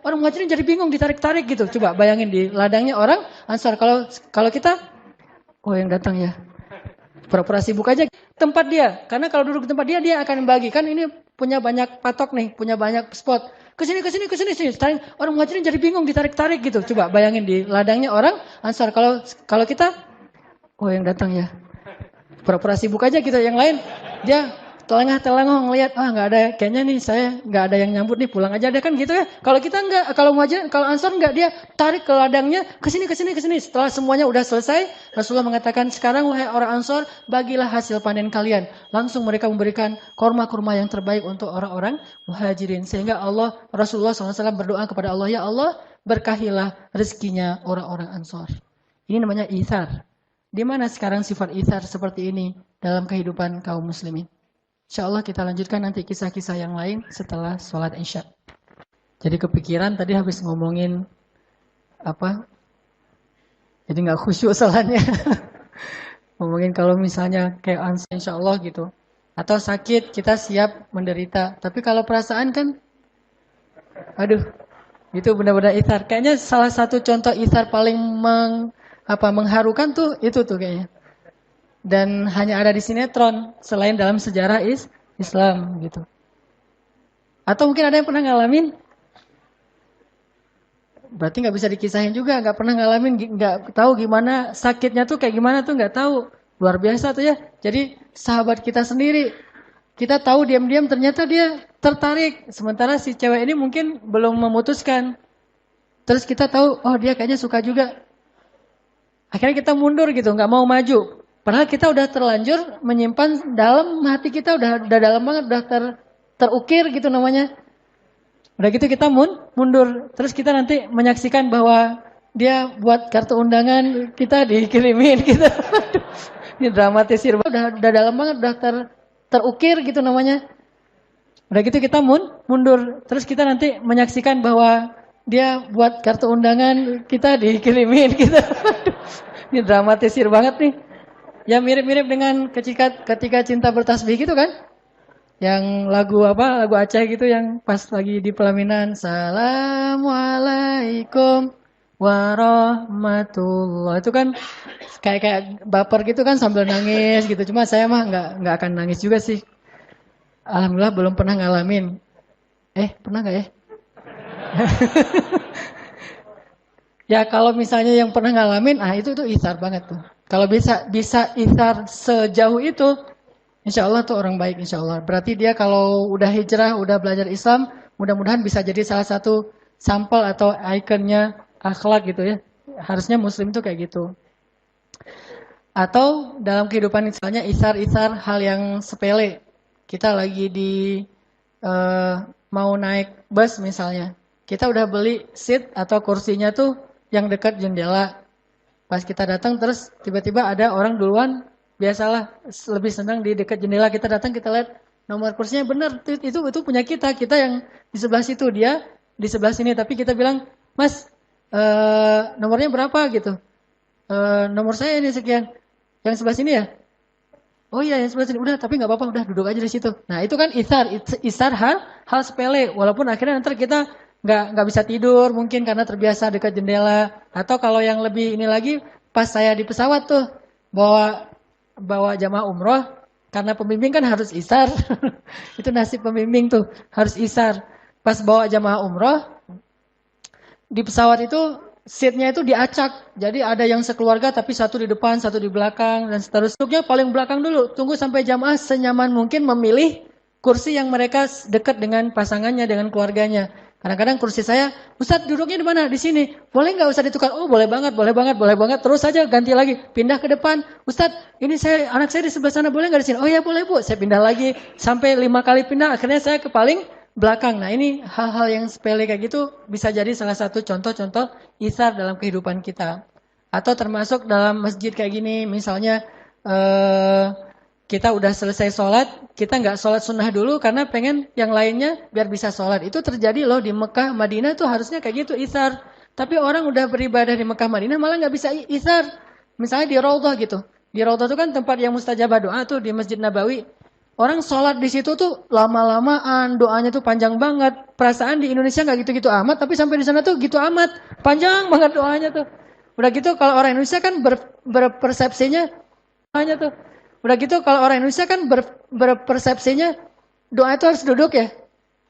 Orang muhajirin jadi bingung ditarik-tarik gitu. Coba bayangin di ladangnya orang Ansar. Kalau kita, oh yang datang ya. Pura-pura sibuk aja tempat dia. Karena kalau duduk di tempat dia, dia akan membagikan. Ini punya banyak patok nih, punya banyak spot. Kesini. Orang muhajirin jadi bingung ditarik-tarik gitu. Coba bayangin di ladangnya orang Ansar. Kalau kita, oh yang datang ya. Pura-pura sibuk aja gitu. Yang lain dia telengah-telengah ngelihat, nggak ada, kayaknya nih saya nggak ada yang nyambut nih, pulang aja deh kan gitu ya. Kalau kita nggak, kalau muhajirin, kalau Ansar nggak, dia tarik ke ladangnya, kesini. Setelah semuanya udah selesai, Rasulullah mengatakan, sekarang wahai orang Ansar, bagilah hasil panen kalian. Langsung mereka memberikan kurma-kurma yang terbaik untuk orang-orang muhajirin. Sehingga Rasulullah SAW berdoa kepada Allah, ya Allah, berkahilah rezekinya orang-orang Ansar. Ini namanya itsar. Di mana sekarang sifat itsar seperti ini dalam kehidupan kaum muslimin? Insya Allah kita lanjutkan nanti kisah-kisah yang lain setelah sholat Isya. Jadi kepikiran tadi habis ngomongin apa? Jadi nggak khusyuk sholatnya. Ngomongin kalau misalnya kayak Ansar insya Allah gitu. Atau sakit kita siap menderita. Tapi kalau perasaan kan, aduh, itu benar-benar itsar. Kayaknya salah satu contoh itsar paling mengharukan tuh itu tuh kayaknya. Dan hanya ada di sinetron selain dalam sejarah Islam gitu. Atau mungkin ada yang pernah ngalamin? Berarti nggak bisa dikisahin juga, nggak pernah ngalamin, nggak tahu gimana sakitnya tuh kayak gimana tuh nggak tahu. Luar biasa tuh ya. Jadi sahabat kita sendiri, kita tahu diam-diam ternyata dia tertarik. Sementara si cewek ini mungkin belum memutuskan. Terus kita tahu, oh dia kayaknya suka juga. Akhirnya kita mundur gitu, nggak mau maju. Padahal kita udah terlanjur menyimpan dalam hati kita, udah dalam banget, udah terukir gitu namanya. Udah gitu kita mundur. Terus kita nanti menyaksikan bahwa dia buat kartu undangan, kita dikirimin gitu. Ini dramatisir banget, udah dalam banget, udah terukir gitu namanya. Udah gitu kita mundur. Terus kita nanti menyaksikan bahwa dia buat kartu undangan, kita dikirimin gitu. Ini dramatisir banget nih. Ya mirip-mirip dengan ketika cinta bertasbih gitu kan. Yang lagu Aceh gitu yang pas lagi di pelaminan. Assalamualaikum warahmatullah. Itu kan kayak baper gitu kan sambil nangis gitu. Cuma saya mah nggak akan nangis juga sih. Alhamdulillah belum pernah ngalamin. Pernah nggak ya? Ya kalau misalnya yang pernah ngalamin, itu itsar banget tuh. Kalau bisa itsar sejauh itu, insya Allah tuh orang baik insya Allah. Berarti dia kalau udah hijrah, udah belajar Islam, mudah-mudahan bisa jadi salah satu sampel atau ikonnya akhlak gitu ya. Harusnya Muslim tuh kayak gitu. Atau dalam kehidupan misalnya itsar hal yang sepele. Kita lagi mau naik bus misalnya. Kita udah beli seat atau kursinya tuh yang dekat jendela. Pas kita datang terus tiba-tiba ada orang duluan, biasalah lebih senang di dekat jendela. Kita datang kita lihat nomor kursinya benar, itu punya kita yang di sebelah situ, dia di sebelah sini. Tapi kita bilang, Mas nomornya berapa gitu? Nomor saya ini sekian. Yang sebelah sini ya? Oh iya yang sebelah sini. Udah tapi nggak apa-apa, udah duduk aja di situ. Nah itu kan itsar hal sepele. Walaupun akhirnya nanti kita nggak bisa tidur mungkin karena terbiasa dekat jendela. Atau kalau yang lebih ini lagi, pas saya di pesawat tuh bawa jamaah umroh, karena pembimbing kan harus itsar. Itu nasib pembimbing tuh, harus itsar. Pas bawa jamaah umroh di pesawat itu seatnya itu diacak. Jadi ada yang sekeluarga tapi satu di depan, satu di belakang, dan seterusnya. Duduknya paling belakang dulu. Tunggu sampai jamaah senyaman mungkin memilih kursi yang mereka dekat dengan pasangannya, dengan keluarganya. Kadang-kadang kursi saya, Ustadz duduknya di mana? Di sini. Boleh nggak Ustadz ditukar? Oh boleh banget, boleh banget, boleh banget. Terus saja ganti lagi, pindah ke depan. Ustadz, ini anak saya di sebelah sana, boleh nggak di sini? Oh ya boleh Bu. Saya pindah lagi sampai 5 kali pindah. Akhirnya saya ke paling belakang. Nah ini hal-hal yang sepele kayak gitu bisa jadi salah satu contoh-contoh itsar dalam kehidupan kita. Atau termasuk dalam masjid kayak gini, misalnya kita udah selesai sholat, kita nggak sholat sunnah dulu karena pengen yang lainnya biar bisa sholat. Itu terjadi loh di Mekah, Madinah tuh harusnya kayak gitu itsar. Tapi orang udah beribadah di Mekah, Madinah malah nggak bisa itsar. Misalnya di Raudhah gitu. Di Raudhah itu kan tempat yang mustajabah doa tuh di Masjid Nabawi. Orang sholat di situ tuh lama-lamaan, doanya tuh panjang banget. Perasaan di Indonesia nggak gitu-gitu amat, tapi sampai di sana tuh gitu amat. Panjang banget doanya tuh. Udah gitu kalau orang Indonesia kan berpersepsinya doanya tuh. Udah gitu kalau orang Indonesia kan berpersepsinya doa itu harus duduk ya.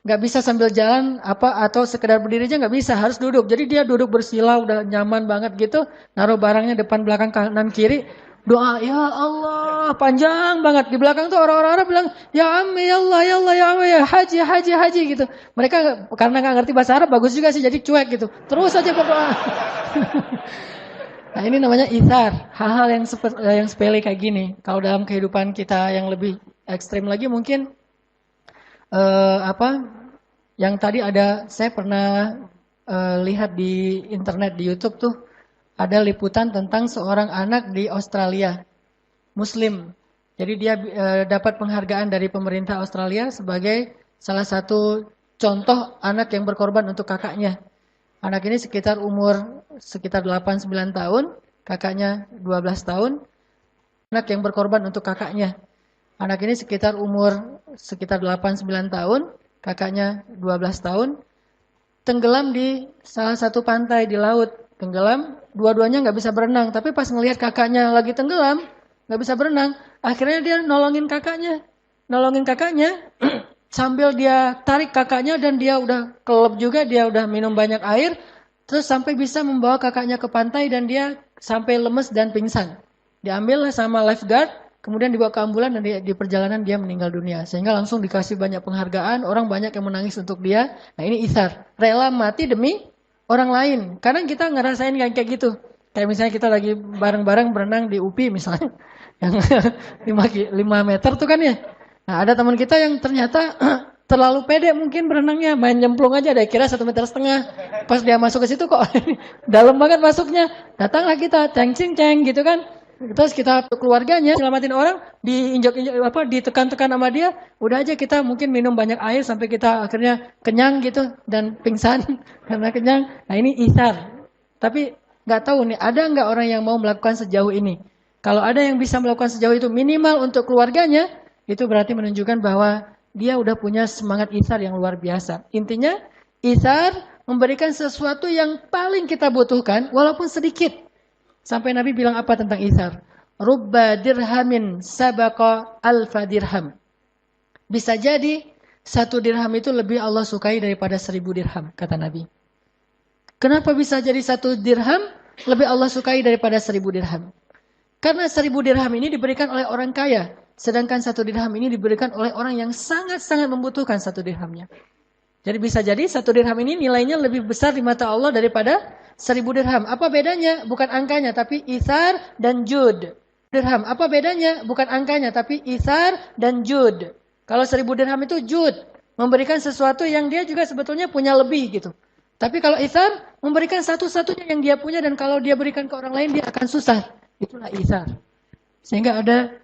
Nggak bisa sambil jalan apa atau sekedar berdiri aja nggak bisa, harus duduk. Jadi dia duduk bersila udah nyaman banget gitu, naruh barangnya depan belakang kanan kiri, doa ya Allah panjang banget. Di belakang tuh orang-orang bilang ya Ammi ya Allah ya Allah ya Allah ya haji haji haji gitu. Mereka karena nggak ngerti bahasa Arab bagus juga sih jadi cuek gitu. Terus aja berdoa. Nah ini namanya itsar, hal-hal yang sepele kayak gini. Kalau dalam kehidupan kita yang lebih ekstrim lagi mungkin yang tadi ada saya pernah lihat di internet di YouTube tuh ada liputan tentang seorang anak di Australia, Muslim. Jadi dia dapat penghargaan dari pemerintah Australia sebagai salah satu contoh anak yang berkorban untuk kakaknya. Anak ini sekitar 8-9 tahun, kakaknya 12 tahun. Anak yang berkorban untuk kakaknya. Anak ini sekitar 8-9 tahun, kakaknya 12 tahun. Tenggelam di salah satu pantai di laut. Tenggelam, dua-duanya nggak bisa berenang. Tapi pas ngelihat kakaknya lagi tenggelam, nggak bisa berenang. Akhirnya dia nolongin kakaknya. Sambil dia tarik kakaknya dan dia udah kelep juga, dia udah minum banyak air, terus sampai bisa membawa kakaknya ke pantai dan dia sampai lemes dan pingsan. Diambil sama lifeguard, kemudian dibawa ke ambulan dan di perjalanan dia meninggal dunia. Sehingga langsung dikasih banyak penghargaan, orang banyak yang menangis untuk dia. Nah ini itsar, rela mati demi orang lain. Kadang kita ngerasain kayak gitu. Kayak misalnya kita lagi bareng-bareng berenang di UPI misalnya, yang 5 meter tuh kan ya. Nah ada teman kita yang ternyata terlalu pede mungkin berenangnya, main nyemplung aja deh, kira 1,5 meter. Pas dia masuk ke situ kok dalam banget masuknya. Datanglah kita ceng-ceng gitu kan. Terus kita keluarganya selamatin orang, diinjak-injak ditekan-tekan sama dia, udah aja kita mungkin minum banyak air sampai kita akhirnya kenyang gitu dan pingsan karena kenyang. Nah ini itsar. Tapi nggak tahu nih ada nggak orang yang mau melakukan sejauh ini. Kalau ada yang bisa melakukan sejauh itu minimal untuk keluarganya, itu berarti menunjukkan bahwa dia udah punya semangat itsar yang luar biasa. Intinya, itsar memberikan sesuatu yang paling kita butuhkan, walaupun sedikit. Sampai Nabi bilang apa tentang itsar? Rubba dirhamin sabaqa alfa dirham. Bisa jadi, 1 dirham itu lebih Allah sukai daripada 1000 dirham, kata Nabi. Kenapa bisa jadi 1 dirham lebih Allah sukai daripada 1000 dirham? Karena 1000 dirham ini diberikan oleh orang kaya. Sedangkan 1 dirham ini diberikan oleh orang yang sangat-sangat membutuhkan 1 dirhamnya. Jadi bisa jadi 1 dirham ini nilainya lebih besar di mata Allah daripada 1000 dirham. Apa bedanya? Bukan angkanya, tapi itsar dan jud. Dirham. Apa bedanya? Bukan angkanya, tapi itsar dan jud. Kalau 1000 dirham itu jud. Memberikan sesuatu yang dia juga sebetulnya punya lebih gitu. Tapi kalau itsar, memberikan satu-satunya yang dia punya dan kalau dia berikan ke orang lain dia akan susah. Itulah itsar. Sehingga ada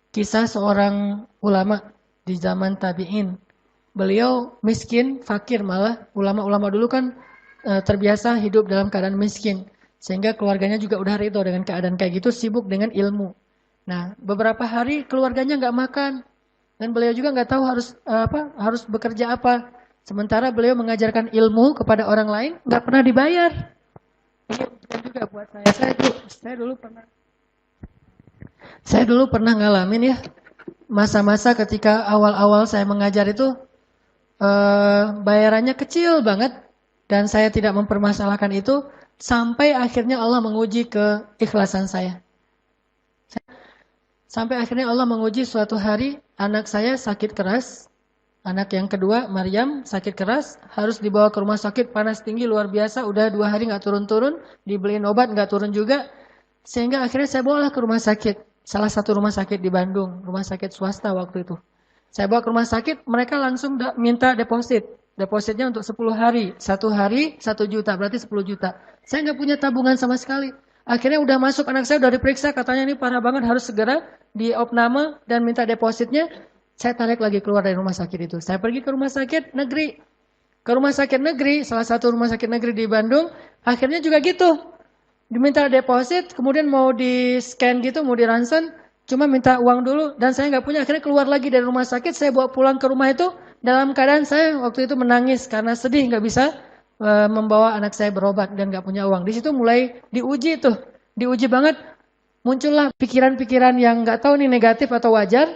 kisah seorang ulama di zaman tabi'in. Beliau miskin, fakir malah. Ulama-ulama dulu kan terbiasa hidup dalam keadaan miskin. Sehingga keluarganya juga udah ridho dengan keadaan kayak gitu, sibuk dengan ilmu. Nah, beberapa hari keluarganya nggak makan. Dan beliau juga nggak tahu harus bekerja apa. Sementara beliau mengajarkan ilmu kepada orang lain, nggak pernah dibayar. Ini juga buat saya. Saya dulu pernah ngalamin ya, masa-masa ketika awal-awal saya mengajar itu, bayarannya kecil banget, dan saya tidak mempermasalahkan itu, Sampai akhirnya Allah menguji keikhlasan saya. Sampai akhirnya Allah menguji suatu hari anak saya sakit keras. Anak yang kedua, Maryam, sakit keras, harus dibawa ke rumah sakit, panas tinggi luar biasa, udah 2 hari nggak turun-turun, dibeliin obat nggak turun juga, sehingga akhirnya saya bawalah ke rumah sakit, salah satu rumah sakit di Bandung, rumah sakit swasta waktu itu. Saya bawa ke rumah sakit, mereka langsung minta deposit, depositnya untuk 10 hari, 1 hari 1 juta, berarti 10 juta. Saya nggak punya tabungan sama sekali. Akhirnya udah masuk, anak saya udah diperiksa, katanya ini parah banget, harus segera diopname dan minta depositnya. Saya tarik lagi keluar dari rumah sakit itu. Saya pergi ke rumah sakit negeri. Ke rumah sakit negeri, salah satu rumah sakit negeri di Bandung. Akhirnya juga gitu. Diminta deposit, kemudian mau di-scan gitu, mau di-ransom. Cuma minta uang dulu, dan saya nggak punya. Akhirnya keluar lagi dari rumah sakit, saya bawa pulang ke rumah itu. Dalam keadaan saya waktu itu menangis, karena sedih nggak bisa membawa anak saya berobat, dan nggak punya uang. Di situ mulai diuji tuh. Diuji banget. Muncullah pikiran-pikiran yang nggak tahu nih negatif atau wajar.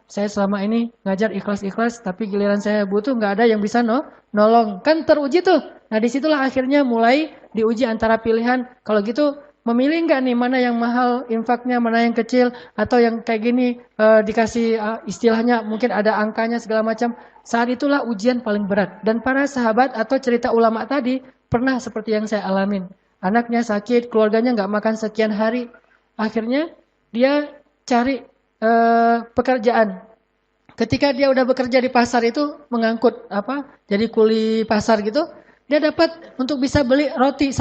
Saya selama ini ngajar ikhlas-ikhlas, tapi giliran saya butuh nggak ada yang bisa nolong. Kan teruji tuh. Nah disitulah akhirnya mulai diuji antara pilihan. Kalau gitu memilih nggak nih mana yang mahal infaknya, mana yang kecil, atau yang kayak gini dikasih istilahnya mungkin ada angkanya segala macam. Saat itulah ujian paling berat. Dan para sahabat atau cerita ulama tadi pernah seperti yang saya alamin. Anaknya sakit, keluarganya nggak makan sekian hari. Akhirnya dia cari pekerjaan. Ketika dia udah bekerja di pasar itu mengangkut jadi kuli pasar gitu, dia dapat untuk bisa beli roti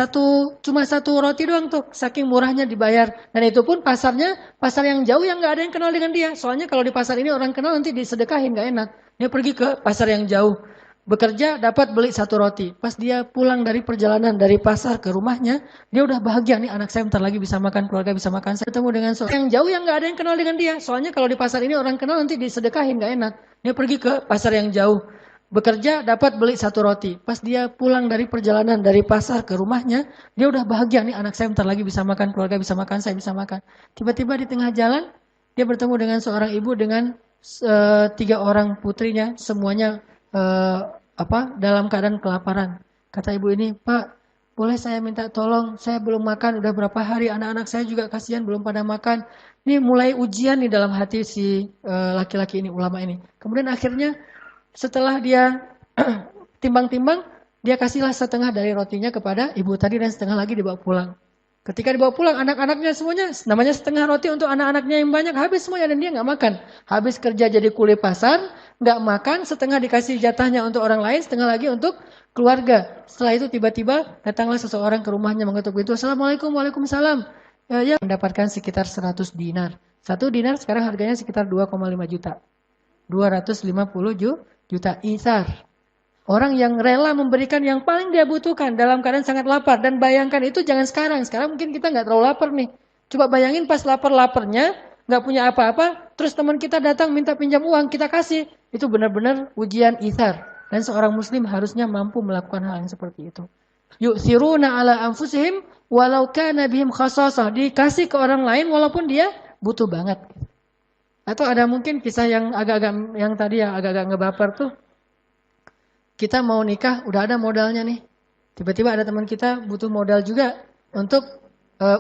cuma satu roti doang tuh, saking murahnya dibayar. Dan itu pun pasarnya pasar yang jauh yang nggak ada yang kenal dengan dia. Soalnya kalau di pasar ini orang kenal nanti disedekahin nggak enak. Dia pergi ke pasar yang jauh. Bekerja dapat beli satu roti. Pas dia pulang dari perjalanan dari pasar ke rumahnya, dia udah bahagia nih anak saya bentar lagi bisa makan, keluarga bisa makan. Saya ketemu dengan seorang yang jauh yang nggak ada yang kenal dengan dia. Soalnya kalau di pasar ini orang kenal nanti disedekahin nggak enak. Dia pergi ke pasar yang jauh. Bekerja dapat beli satu roti. Pas dia pulang dari perjalanan dari pasar ke rumahnya, dia udah bahagia nih anak saya bentar lagi bisa makan, keluarga bisa makan, saya bisa makan. Tiba-tiba di tengah jalan dia bertemu dengan seorang ibu dengan 3 orang putrinya, semuanya dalam keadaan kelaparan. Kata ibu ini, Pak, boleh saya minta tolong? Saya belum makan, udah berapa hari. Anak-anak saya juga kasihan belum pada makan. Ini mulai ujian nih dalam hati si laki-laki ini, ulama ini. Kemudian akhirnya setelah dia timbang-timbang, dia kasihlah setengah dari rotinya kepada ibu tadi dan setengah lagi dibawa pulang. Ketika dibawa pulang, anak-anaknya semuanya, namanya setengah roti untuk anak-anaknya yang banyak, habis semuanya dan dia nggak makan. Habis kerja jadi kuli pasar, nggak makan, setengah dikasih jatahnya untuk orang lain, setengah lagi untuk keluarga. Setelah itu tiba-tiba datanglah seseorang ke rumahnya mengetuk pintu. Assalamualaikum, waalaikumsalam. Ya, mendapatkan sekitar 100 dinar. 1 dinar sekarang harganya sekitar 2,5 juta. 250 juta isar. Orang yang rela memberikan yang paling dia butuhkan dalam keadaan sangat lapar. Dan bayangkan itu jangan sekarang. Sekarang mungkin kita nggak terlalu lapar nih. Coba bayangin pas lapar-laparnya, nggak punya apa-apa, terus teman kita datang minta pinjam uang, kita kasih. Itu benar-benar ujian ithar. Dan seorang muslim harusnya mampu melakukan hal yang seperti itu. Yu'thiruna ala anfusihim walau kana bihim khasasah. Dikasih ke orang lain walaupun dia butuh banget. Atau ada mungkin kisah yang agak-agak, yang tadi yang agak-agak ngebaper tuh. Kita mau nikah, udah ada modalnya nih. Tiba-tiba ada teman kita butuh modal juga untuk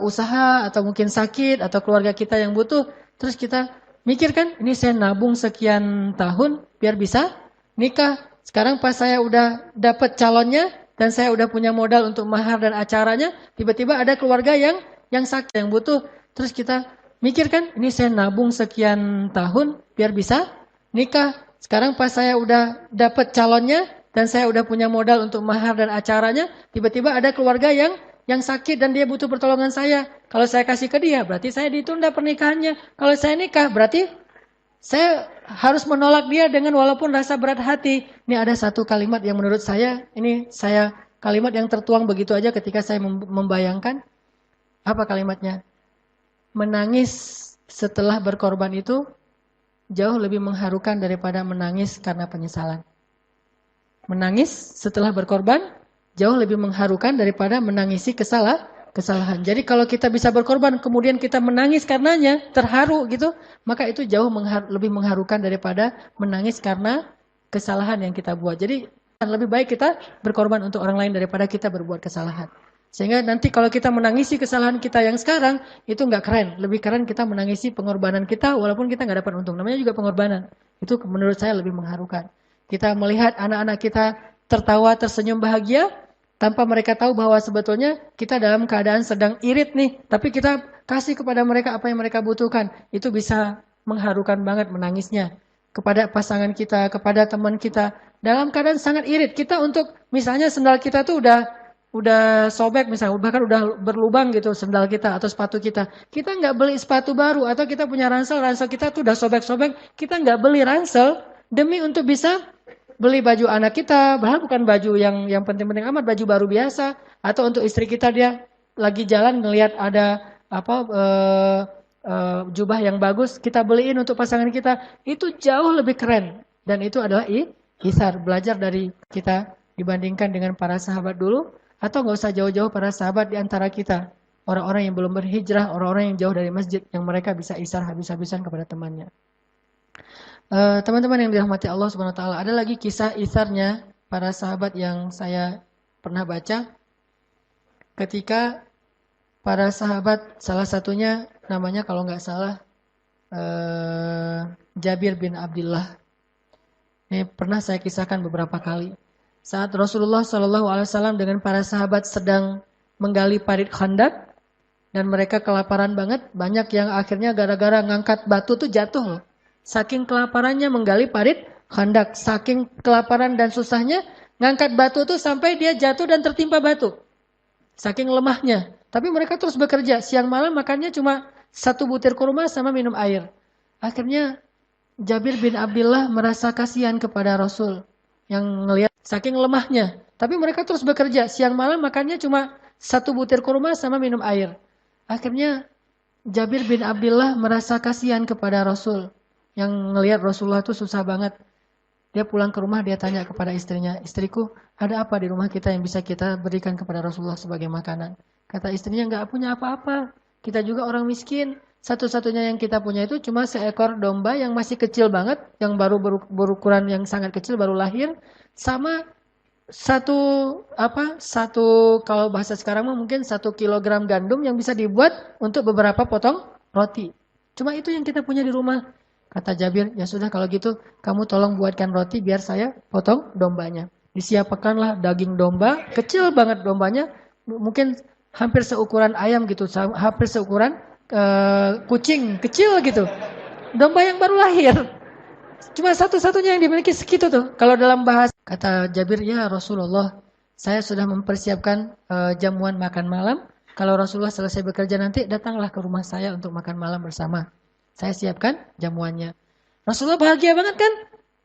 usaha atau mungkin sakit atau keluarga kita yang butuh. Terus kita mikir kan, ini saya nabung sekian tahun biar bisa nikah. Sekarang pas saya udah dapat calonnya dan saya udah punya modal untuk mahar dan acaranya, tiba-tiba ada keluarga yang sakit, yang butuh. Terus kita mikir kan, ini saya nabung sekian tahun biar bisa nikah. Sekarang pas saya udah dapat calonnya dan saya udah punya modal untuk mahar dan acaranya, tiba-tiba ada keluarga yang sakit dan dia butuh pertolongan saya. Kalau saya kasih ke dia, berarti saya ditunda pernikahannya. Kalau saya nikah, berarti saya harus menolak dia dengan walaupun rasa berat hati. Ini ada satu kalimat yang menurut saya, kalimat yang tertuang begitu aja ketika saya membayangkan. Apa kalimatnya? Menangis setelah berkorban itu jauh lebih mengharukan daripada menangis karena penyesalan. Menangis setelah berkorban jauh lebih mengharukan daripada menangisi kesalahan. Jadi kalau kita bisa berkorban kemudian kita menangis karenanya, terharu gitu, maka itu jauh lebih mengharukan daripada menangis karena kesalahan yang kita buat. Jadi lebih baik kita berkorban untuk orang lain daripada kita berbuat kesalahan. Sehingga nanti kalau kita menangisi kesalahan kita yang sekarang, itu nggak keren. Lebih keren kita menangisi pengorbanan kita walaupun kita nggak dapat untung. Namanya juga pengorbanan. Itu menurut saya lebih mengharukan. Kita melihat anak-anak kita tertawa, tersenyum bahagia, tanpa mereka tahu bahwa sebetulnya kita dalam keadaan sedang irit nih. Tapi kita kasih kepada mereka apa yang mereka butuhkan. Itu bisa mengharukan banget menangisnya. Kepada pasangan kita, kepada teman kita. Dalam keadaan sangat irit. Kita untuk, misalnya sendal kita tuh udah sobek misalnya, bahkan udah berlubang gitu sendal kita atau sepatu kita. Kita nggak beli sepatu baru atau kita punya ransel kita tuh udah sobek-sobek. Kita nggak beli ransel demi untuk bisa beli baju anak kita, bahkan bukan baju yang penting-penting amat, baju baru biasa. Atau untuk istri kita, dia lagi jalan ngelihat ada jubah yang bagus, kita beliin untuk pasangan kita. Itu jauh lebih keren. Dan itu adalah isar, belajar dari kita dibandingkan dengan para sahabat dulu. Atau nggak usah jauh-jauh para sahabat di antara kita. Orang-orang yang belum berhijrah, orang-orang yang jauh dari masjid, yang mereka bisa isar habis-habisan kepada temannya. Teman-teman yang dirahmati Allah Subhanahu Wa Taala, ada lagi kisah isarnya para sahabat yang saya pernah baca. Ketika para sahabat, salah satunya namanya kalau nggak salah Jabir bin Abdullah. Ini pernah saya kisahkan beberapa kali. Saat Rasulullah SAW dengan para sahabat sedang menggali parit Khandak dan mereka kelaparan banget, banyak yang akhirnya gara-gara ngangkat batu tuh jatuh loh. Saking kelaparannya menggali parit Khandak, saking kelaparan dan susahnya ngangkat batu tuh sampai dia jatuh dan tertimpa batu. Saking lemahnya. Tapi mereka terus bekerja, siang malam makannya cuma 1 butir kurma sama minum air. Akhirnya Jabir bin Abdullah merasa kasihan kepada Rasul yang ngelihat saking lemahnya. Tapi mereka terus bekerja. Siang malam makannya cuma 1 butir kurma sama minum air. Akhirnya Jabir bin Abdullah merasa kasihan kepada Rasul. Yang ngelihat Rasulullah itu susah banget. Dia pulang ke rumah, dia tanya kepada istrinya, istriku, ada apa di rumah kita yang bisa kita berikan kepada Rasulullah sebagai makanan? Kata istrinya, nggak punya apa-apa. Kita juga orang miskin. Satu-satunya yang kita punya itu cuma seekor domba yang masih kecil banget, yang baru berukuran yang sangat kecil, baru lahir, sama satu kalau bahasa sekarang mungkin 1 kilogram gandum yang bisa dibuat untuk beberapa potong roti. Cuma itu yang kita punya di rumah. Kata Jabir, ya sudah kalau gitu kamu tolong buatkan roti biar saya potong dombanya. Disiapkanlah daging domba, kecil banget dombanya, mungkin hampir seukuran ayam gitu, hampir seukuran kucing kecil gitu. Domba yang baru lahir. Cuma satu-satunya yang dimiliki segitu tuh. Kalau dalam bahasa, kata Jabir, ya Rasulullah, saya sudah mempersiapkan jamuan makan malam. Kalau Rasulullah selesai bekerja nanti, datanglah ke rumah saya untuk makan malam bersama. Saya siapkan jamuannya. Rasulullah bahagia banget kan?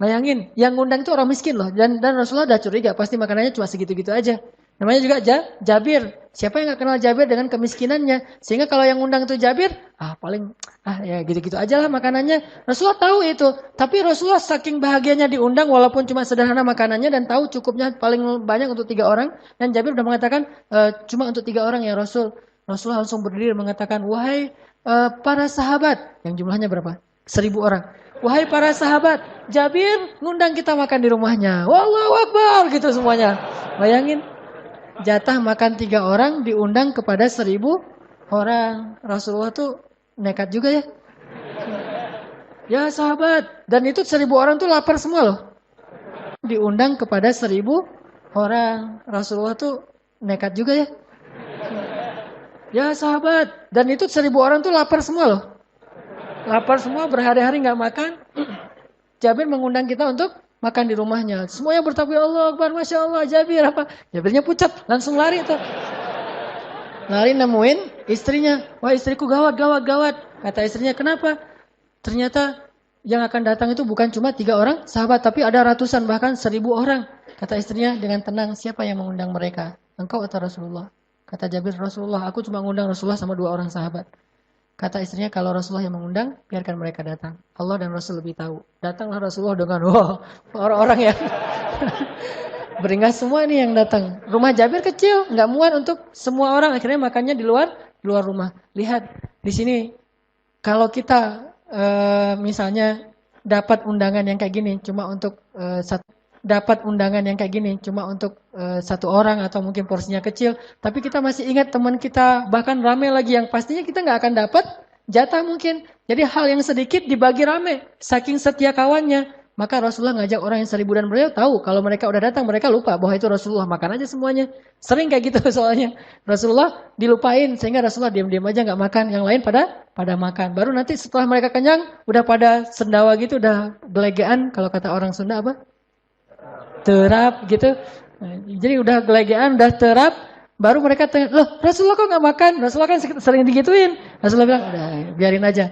Bayangin, yang ngundang itu orang miskin loh. Dan Rasulullah udah curiga, pasti makanannya cuma segitu-gitu aja. Namanya juga Jabir. Siapa yang gak kenal Jabir dengan kemiskinannya? Sehingga kalau yang undang itu Jabir, paling ya gitu-gitu aja lah makanannya. Rasulullah tahu itu. Tapi Rasulullah saking bahagianya diundang walaupun cuma sederhana makanannya dan tahu cukupnya paling banyak untuk 3 orang. Dan Jabir udah mengatakan cuma untuk 3 orang ya Rasul. Rasulullah langsung berdiri mengatakan, wahai para sahabat. Yang jumlahnya berapa? 1000 orang. Wahai para sahabat, Jabir ngundang kita makan di rumahnya. Wallahu Akbar gitu semuanya. Bayangin. Jatah makan 3 orang diundang kepada 1000 orang. Rasulullah tuh nekat juga ya. Ya sahabat. Dan itu 1000 orang tuh lapar semua loh. Diundang kepada 1000 orang. Rasulullah tuh nekat juga ya. Ya sahabat. Dan itu 1000 orang tuh lapar semua loh. Lapar semua berhari-hari gak makan. Jabir mengundang kita untuk makan di rumahnya. Semuanya bertakbir Allah Akbar, Masya Allah, Jabir apa? Jabirnya pucat, langsung lari tuh. Lari nemuin istrinya. Wah istriku gawat. Kata istrinya, kenapa? Ternyata yang akan datang itu bukan cuma 3 orang sahabat, tapi ada ratusan, bahkan 1000 orang. Kata istrinya dengan tenang, siapa yang mengundang mereka? Engkau atau Rasulullah? Kata Jabir, Rasulullah, aku cuma mengundang Rasulullah sama 2 orang sahabat. Kata istrinya, kalau Rasulullah yang mengundang, biarkan mereka datang. Allah dan Rasul lebih tahu. Datanglah Rasulullah dengan orang-orang yang beringas semua nih yang datang. Rumah Jabir kecil, nggak muat untuk semua orang. Akhirnya makannya di luar rumah. Lihat di sini, kalau kita misalnya dapat undangan yang kayak gini, cuma untuk dapat undangan yang kayak gini cuma untuk satu orang atau mungkin porsinya kecil, tapi kita masih ingat teman kita bahkan rame lagi yang pastinya kita nggak akan dapat jatah mungkin. Jadi hal yang sedikit dibagi rame, saking setia kawannya. Maka Rasulullah ngajak orang yang 1000 dan beliau tahu kalau mereka udah datang mereka lupa bahwa itu Rasulullah, makan aja semuanya. Sering kayak gitu soalnya. Rasulullah dilupain sehingga Rasulullah diam-diam aja nggak makan, yang lain pada makan. Baru nanti setelah mereka kenyang udah pada sendawa gitu, udah gelegean kalau kata orang Sunda apa? Terap gitu. Jadi udah gelegean, udah terap, baru mereka tanya, loh Rasulullah kok nggak makan? Rasulullah kan sering digituin. Rasulullah bilang, udah biarin aja.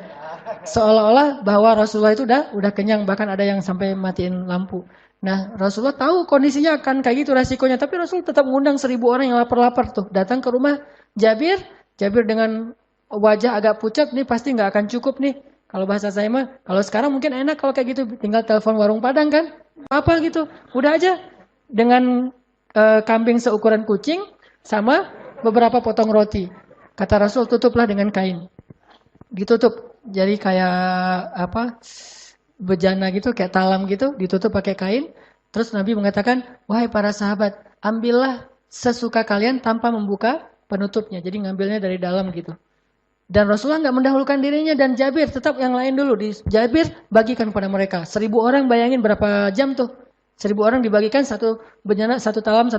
Seolah-olah bahwa Rasulullah itu udah kenyang, bahkan ada yang sampai matiin lampu. Nah Rasulullah tahu kondisinya akan kayak gitu resikonya, tapi Rasul tetap mengundang 1000 orang yang lapar-lapar tuh datang ke rumah Jabir. Jabir dengan wajah agak pucat, nih pasti nggak akan cukup nih. Kalau bahasa saya mah, kalau sekarang mungkin enak kalau kayak gitu, tinggal telepon warung Padang kan, apa gitu, udah aja dengan kambing seukuran kucing sama beberapa potong roti. Kata Rasul, tutuplah dengan kain, ditutup. Jadi kayak apa, bejana gitu, kayak talam gitu, ditutup pakai kain. Terus Nabi mengatakan, wahai para sahabat, ambillah sesuka kalian tanpa membuka penutupnya. Jadi ngambilnya dari dalam gitu. Dan Rasulullah nggak mendahulukan dirinya dan Jabir, tetap yang lain dulu. Jabir bagikan kepada mereka. 1000 orang, bayangin berapa jam tuh. 1000 orang dibagikan satu bejana, satu talam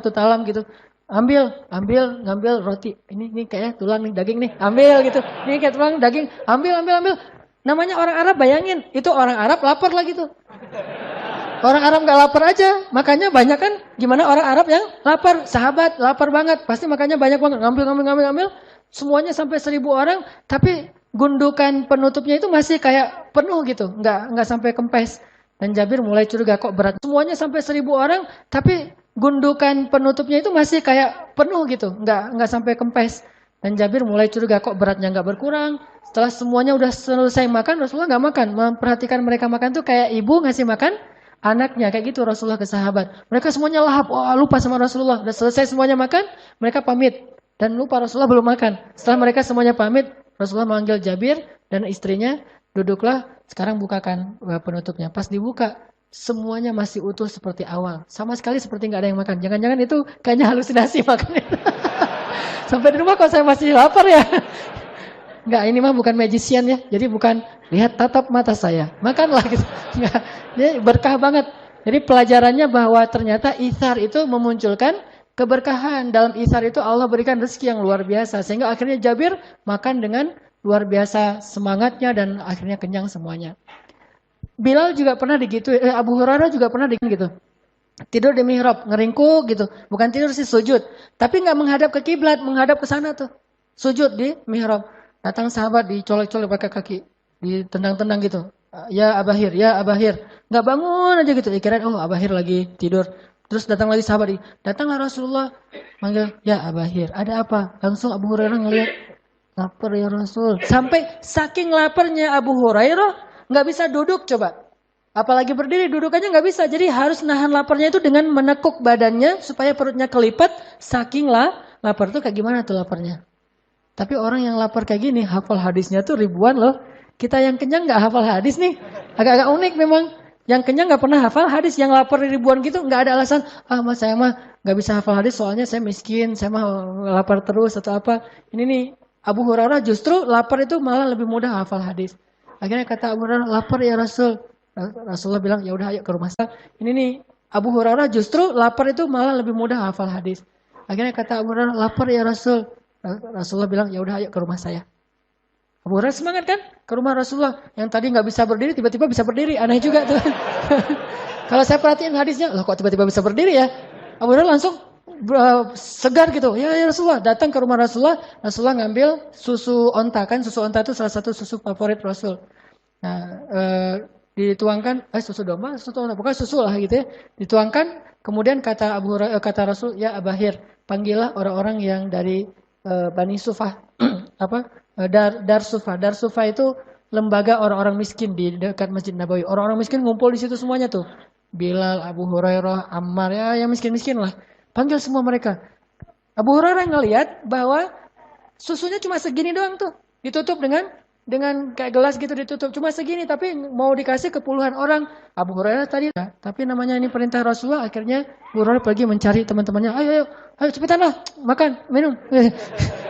gitu. Ngambil roti. Ini kayaknya tulang nih, daging nih. Ambil gitu. Ini kayak tulang, daging. Ambil. Namanya orang Arab, bayangin. Itu orang Arab lapar lah gitu. Orang Arab nggak lapar aja. Makanya banyak kan gimana orang Arab yang lapar. Sahabat lapar banget. Pasti makanya banyak banget. Ngambil. Semuanya sampai 1000 orang. Tapi gundukan penutupnya itu masih kayak penuh gitu. Nggak sampai kempes. Dan Jabir mulai curiga kok berat. Semuanya sampai 1000 orang. Tapi gundukan penutupnya itu masih kayak penuh gitu. Nggak sampai kempes. Dan Jabir mulai curiga kok beratnya nggak berkurang. Setelah semuanya udah selesai makan, Rasulullah nggak makan. Memperhatikan mereka makan tuh kayak ibu ngasih makan anaknya. Kayak gitu Rasulullah ke sahabat. Mereka semuanya lahap. Wah, lupa sama Rasulullah. Udah selesai semuanya makan, mereka pamit. Dan lupa Rasulullah belum makan. Setelah mereka semuanya pamit, Rasulullah memanggil Jabir dan istrinya, duduklah, sekarang bukakan penutupnya. Pas dibuka, semuanya masih utuh seperti awal. Sama sekali seperti nggak ada yang makan. Jangan-jangan itu kayaknya halusinasi makannya. Sampai di rumah kok saya masih lapar ya. Enggak, ini mah bukan magician ya. Jadi bukan lihat tatap mata saya. Makanlah gitu. Enggak. Ini berkah banget. Jadi pelajarannya bahwa ternyata itsar itu memunculkan keberkahan. Dalam itsar itu Allah berikan rezeki yang luar biasa. Sehingga akhirnya Jabir makan dengan luar biasa semangatnya dan akhirnya kenyang semuanya. Bilal juga pernah digituin, Abu Hurairah juga pernah gitu. Tidur di mihrab, ngeringkuk gitu. Bukan tidur sih, sujud. Tapi nggak menghadap ke kiblat, menghadap ke sana tuh. Sujud di mihrab. Datang sahabat dicolek-colek pakai kaki, ditendang-tendang gitu. Ya Abahir, ya Abahir. Nggak bangun aja gitu. Dikirain oh Abahir lagi tidur. Terus datang lagi sahabat, datanglah Rasulullah, manggil, ya Abahir, ada apa? Langsung Abu Hurairah ngeliat, lapar ya Rasul. Sampai saking laparnya Abu Hurairah, nggak bisa duduk coba. Apalagi berdiri, duduk aja nggak bisa. Jadi harus nahan laparnya itu dengan menekuk badannya supaya perutnya kelipat. Saking lapar tuh kayak gimana tuh laparnya. Tapi orang yang lapar kayak gini, hafal hadisnya tuh ribuan loh. Kita yang kenyang nggak hafal hadis nih. Agak-agak unik memang. Yang kenyang nggak pernah hafal hadis, yang lapar ribuan gitu nggak ada alasan. Mas saya mah nggak bisa hafal hadis soalnya saya miskin, saya mah lapar terus atau apa. Ini nih Abu Hurairah justru lapar itu malah lebih mudah hafal hadis. Akhirnya kata Abu Hurairah, lapar ya Rasul. Rasulullah bilang, ya udah ayo ke rumah saya. Ini nih Abu Hurairah justru lapar itu malah lebih mudah hafal hadis. Akhirnya kata Abu Hurairah, lapar ya Rasul. Rasulullah bilang, ya udah ayo ke rumah saya. Abu Hurairah semangat kan ke rumah Rasulullah. Yang tadi nggak bisa berdiri, tiba-tiba bisa berdiri. Aneh juga tuh. Kalau saya perhatiin hadisnya, loh kok tiba-tiba bisa berdiri ya? Abu Hurairah langsung segar gitu. Ya Rasulullah, datang ke rumah Rasulullah. Rasulullah ngambil susu onta kan. Susu onta itu salah satu susu favorit Rasul. Nah, dituangkan, susu domba, susu onta, pokoknya susu lah gitu ya. Dituangkan, kemudian kata kata Rasul, ya Abahir, panggillah orang-orang yang dari Bani Sufah, Dar Sufah. Dar Sufah itu lembaga orang-orang miskin di dekat Masjid Nabawi. Orang-orang miskin ngumpul di situ semuanya tuh. Bilal, Abu Hurairah, Ammar, ya yang miskin-miskin lah. Panggil semua mereka. Abu Hurairah ngelihat bahwa susunya cuma segini doang tuh. Ditutup dengan dengan kayak gelas gitu ditutup. Cuma segini tapi mau dikasih ke puluhan orang. Abu Hurairah tadi. Tapi namanya ini perintah Rasulullah. Akhirnya Abu Hurairah pergi mencari teman-temannya. Ayo cepetan lah. Makan, minum.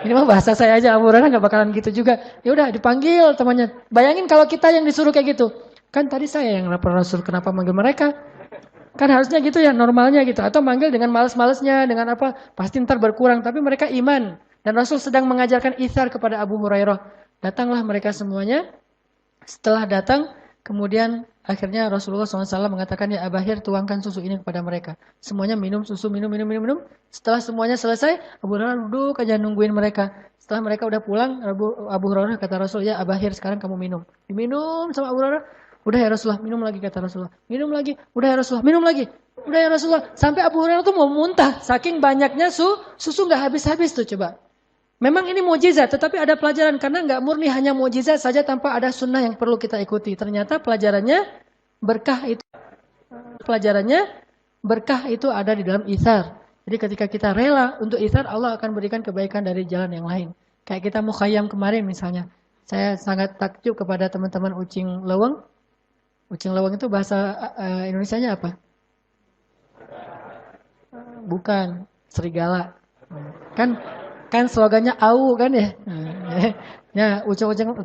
Ini mah bahasa saya aja. Abu Hurairah gak bakalan gitu juga. Ya udah dipanggil temannya. Bayangin kalau kita yang disuruh kayak gitu. Kan tadi saya yang lapor Rasul. Kenapa manggil mereka? Kan harusnya gitu ya normalnya gitu. Atau manggil dengan males-malesnya. Dengan apa. Pasti ntar berkurang. Tapi mereka iman. Dan Rasul sedang mengajarkan itsar kepada Abu Hurairah. Datanglah mereka semuanya. Setelah datang, kemudian akhirnya Rasulullah SAW mengatakan, ya Abahir tuangkan susu ini kepada mereka. Semuanya minum susu, minum. Setelah semuanya selesai, Abu Hurairah duduk aja nungguin mereka. Setelah mereka udah pulang, Abu Hurairah kata Rasul, ya Abahir sekarang kamu minum. Diminum sama Abu Hurairah. Udah ya Rasulullah, minum lagi kata Rasulullah. Minum lagi, udah ya Rasulullah, minum lagi. Udah ya Rasulullah. Sampai Abu Hurairah tuh mau muntah. Saking banyaknya susu gak habis-habis tuh coba. Memang ini mukjizat, tetapi ada pelajaran karena nggak murni hanya mukjizat saja tanpa ada sunnah yang perlu kita ikuti. Ternyata berkah itu ada di dalam itsar. Jadi ketika kita rela untuk itsar, Allah akan berikan kebaikan dari jalan yang lain. Kayak kita mukhayyam kemarin misalnya. Saya sangat takjub kepada teman-teman Ucing Leweng. Ucing Leweng itu bahasa Indonesianya apa? Bukan, serigala. Kan slogannya AU kan ya. Ya,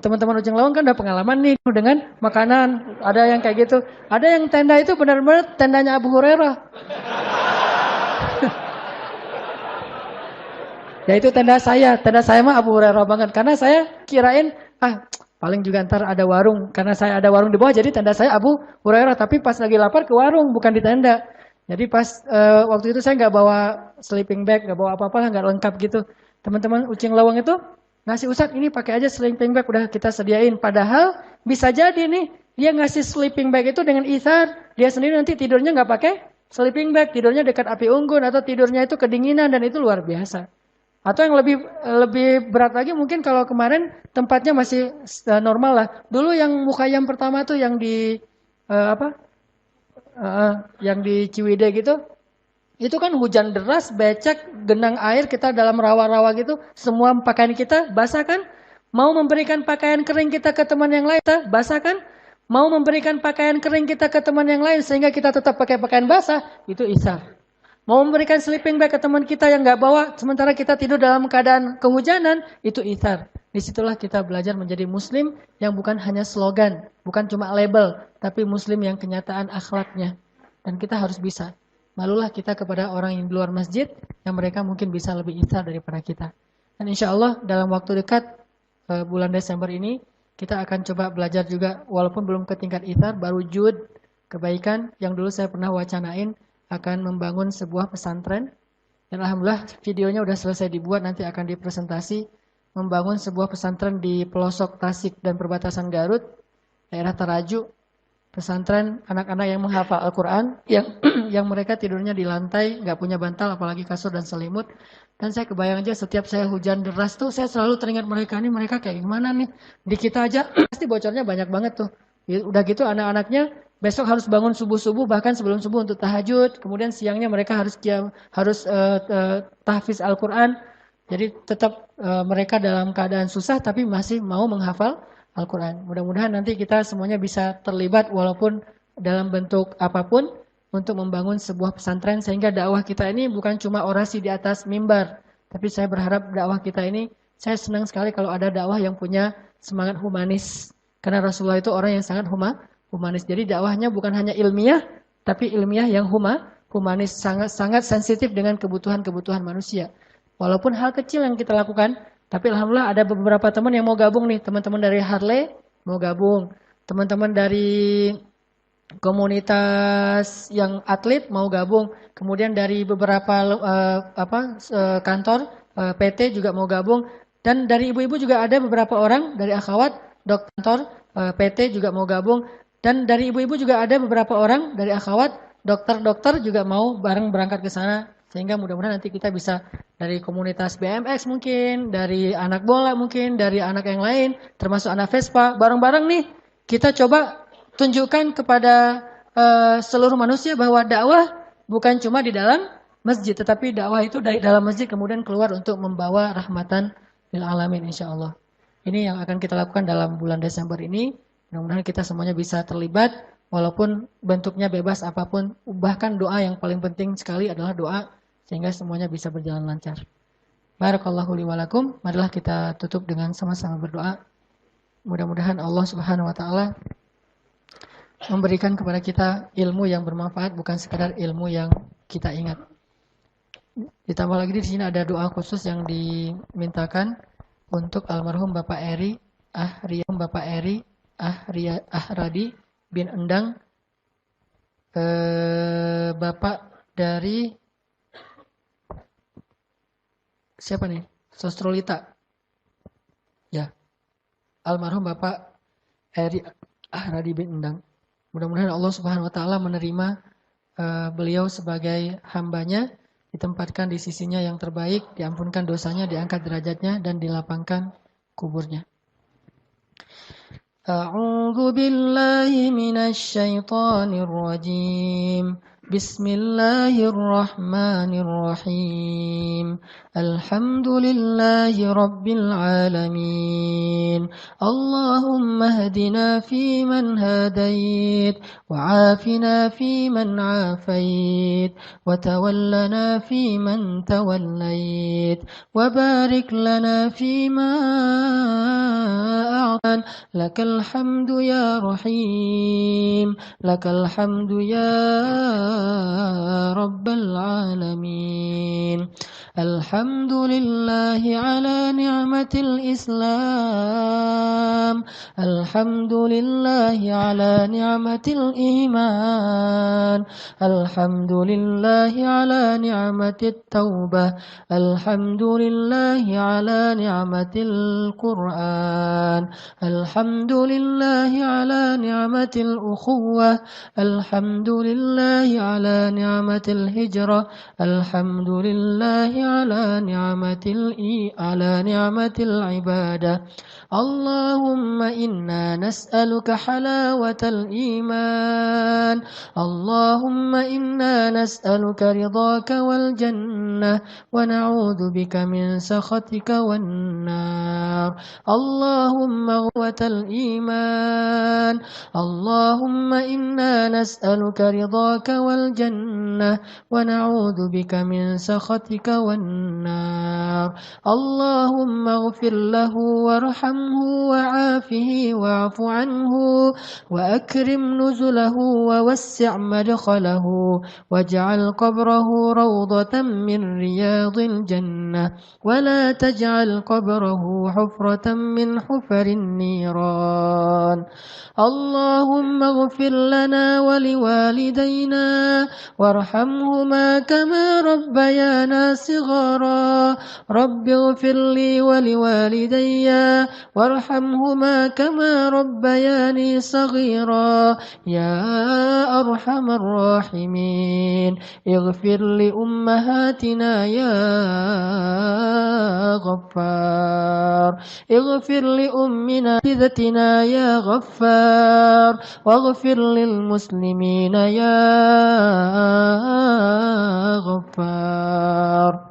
teman-teman Ujung Lawang kan udah pengalaman nih dengan makanan. Ada yang kayak gitu. Ada yang tenda itu benar-benar tendanya Abu Hurairah. Ya itu tenda saya mah Abu Hurairah banget. Karena saya kirain, paling juga ntar ada warung. Karena saya ada warung di bawah, jadi tenda saya Abu Hurairah. Tapi pas lagi lapar ke warung, bukan di tenda. Jadi pas waktu itu saya nggak bawa sleeping bag, nggak bawa apa-apa lah, nggak lengkap gitu. Teman-teman Ucing Lawang itu ngasih Ustadz ini pakai aja sleeping bag udah kita sediain. Padahal bisa jadi nih dia ngasih sleeping bag itu dengan itsar. Dia sendiri nanti tidurnya nggak pakai sleeping bag, tidurnya dekat api unggun atau tidurnya itu kedinginan dan itu luar biasa. Atau yang lebih berat lagi mungkin kalau kemarin tempatnya masih normal lah. Dulu yang mukhayyam pertama tuh yang di yang di Ciwidey gitu. Itu kan hujan deras, becek, genang air, kita dalam rawa-rawa gitu, semua pakaian kita basah kan? Mau memberikan pakaian kering kita ke teman yang lain, basah kan? Mau memberikan pakaian kering kita ke teman yang lain sehingga kita tetap pakai pakaian basah, itu itsar. Mau memberikan sleeping bag ke teman kita yang nggak bawa, sementara kita tidur dalam keadaan kehujanan, itu itsar. Disitulah kita belajar menjadi muslim yang bukan hanya slogan, bukan cuma label, tapi muslim yang kenyataan akhlaknya. Dan kita harus bisa. Malulah kita kepada orang yang di luar masjid yang mereka mungkin bisa lebih itsar daripada kita. Dan insya Allah dalam waktu dekat bulan Desember ini kita akan coba belajar juga walaupun belum ke tingkat itsar, baru jud kebaikan yang dulu saya pernah wacanain akan membangun sebuah pesantren. Dan alhamdulillah videonya udah selesai dibuat, nanti akan dipresentasi membangun sebuah pesantren di pelosok Tasik dan perbatasan Garut, daerah Taraju. Pesantren anak-anak yang menghafal Al-Quran, yang mereka tidurnya di lantai, nggak punya bantal, apalagi kasur dan selimut. Dan saya kebayang aja setiap saya hujan deras tuh, saya selalu teringat mereka kayak gimana nih. Di kita aja pasti bocornya banyak banget tuh. Udah gitu anak-anaknya besok harus bangun subuh-subuh, bahkan sebelum subuh untuk tahajud. Kemudian siangnya mereka harus tahfiz Al-Quran. Jadi tetap mereka dalam keadaan susah, tapi masih mau menghafal Al-Quran. Mudah-mudahan nanti kita semuanya bisa terlibat walaupun dalam bentuk apapun untuk membangun sebuah pesantren sehingga dakwah kita ini bukan cuma orasi di atas mimbar. Tapi saya berharap dakwah kita ini, saya senang sekali kalau ada dakwah yang punya semangat humanis. Karena Rasulullah itu orang yang sangat humanis. Jadi dakwahnya bukan hanya ilmiah, tapi ilmiah yang humanis, sangat sensitif dengan kebutuhan-kebutuhan manusia. Walaupun hal kecil yang kita lakukan, tapi alhamdulillah ada beberapa teman yang mau gabung nih. Teman-teman dari Harley mau gabung. Teman-teman dari komunitas yang atlet mau gabung. Kemudian dari beberapa kantor PT juga mau gabung. Dan dari ibu-ibu juga ada beberapa orang dari akhwat dokter PT juga mau gabung. Dan dari ibu-ibu juga ada beberapa orang dari akhwat dokter juga mau bareng berangkat ke sana. Sehingga mudah-mudahan nanti kita bisa dari komunitas BMX mungkin, dari anak bola mungkin, dari anak yang lain, termasuk anak Vespa, bareng-bareng nih kita coba tunjukkan kepada seluruh manusia bahwa dakwah bukan cuma di dalam masjid, tetapi dakwah itu dari dalam masjid kemudian keluar untuk membawa rahmatan lil alamin insyaallah. Ini yang akan kita lakukan dalam bulan Desember ini. Mudah-mudahan kita semuanya bisa terlibat, walaupun bentuknya bebas apapun. Bahkan doa yang paling penting sekali adalah doa, sehingga semuanya bisa berjalan lancar. Barakallahu li wa lakum. Marilah kita tutup dengan sama-sama berdoa. Mudah-mudahan Allah Subhanahu wa taala memberikan kepada kita ilmu yang bermanfaat, bukan sekadar ilmu yang kita ingat. Ditambah lagi di sini ada doa khusus yang dimintakan untuk almarhum Bapak Eri Ahradi bin Endang, Bapak dari siapa nih? Sostrolita. Ya, almarhum Bapak Eri Ahradi bin Endang. Mudah-mudahan Allah Subhanahu wa taala menerima beliau sebagai hambanya, ditempatkan di sisinya yang terbaik, diampunkan dosanya, diangkat derajatnya, dan dilapangkan kuburnya. A'udzu billahi minasy syaithanir rajim. Bismillahirrahmanirrahim. Alhamdulillahi rabbil alamin. Allahumma hdina fiman hadait, wa'afina fiman afait, wa tawallana fiman tawallait, wa barik lana fima a'tan. Lakal hamdu ya rahim, lakal hamdu ya rabbal alamin. Alhamdulillahi ala ni'matil Islam. Alhamdulillahi ala ni'matil iman. Alhamdulillahi ala ni'matit taubah. Alhamdulillahi ala ni'matil Qur'an. Alhamdulillahi ala ni'matil ukhuwah. Alhamdulillahi ala ni'matil hijrah. Alhamdulillahi ala ni'matil ibadah. Allahumma inna nas'aluka halawatal iman. Allahumma inna nas'aluka ridhaka wal jannah, wa na'udzu bika min sakhatika wan nar. Allahumma quwwatal iman. Allahumma inna nas'aluka ridhaka wal jannah, wa na'udzu bika min sakhatika wan nar. Allahumma ighfir lahu warhamhu wa'afihi wa'fu anhu wa akrim nuzulahu wa wassi' madkhalahu waj'al qabrahu rawdatan min riyadil jannah wa la taj'al qabrahu hufratan min hufarin niran. Allahumma ighfir lana wa liwalidayna warhamhuma kama rabbayana sighara. Rabbi ighfir li wa liwalidayya warhamhuma kama rabbayani saghira. Ya arhamar rahimin, ighfir li ummahatina ya ghaffar. Ighfir li ummina hidatina ya ghaffar. Waghfir lil muslimina ya ghaffar.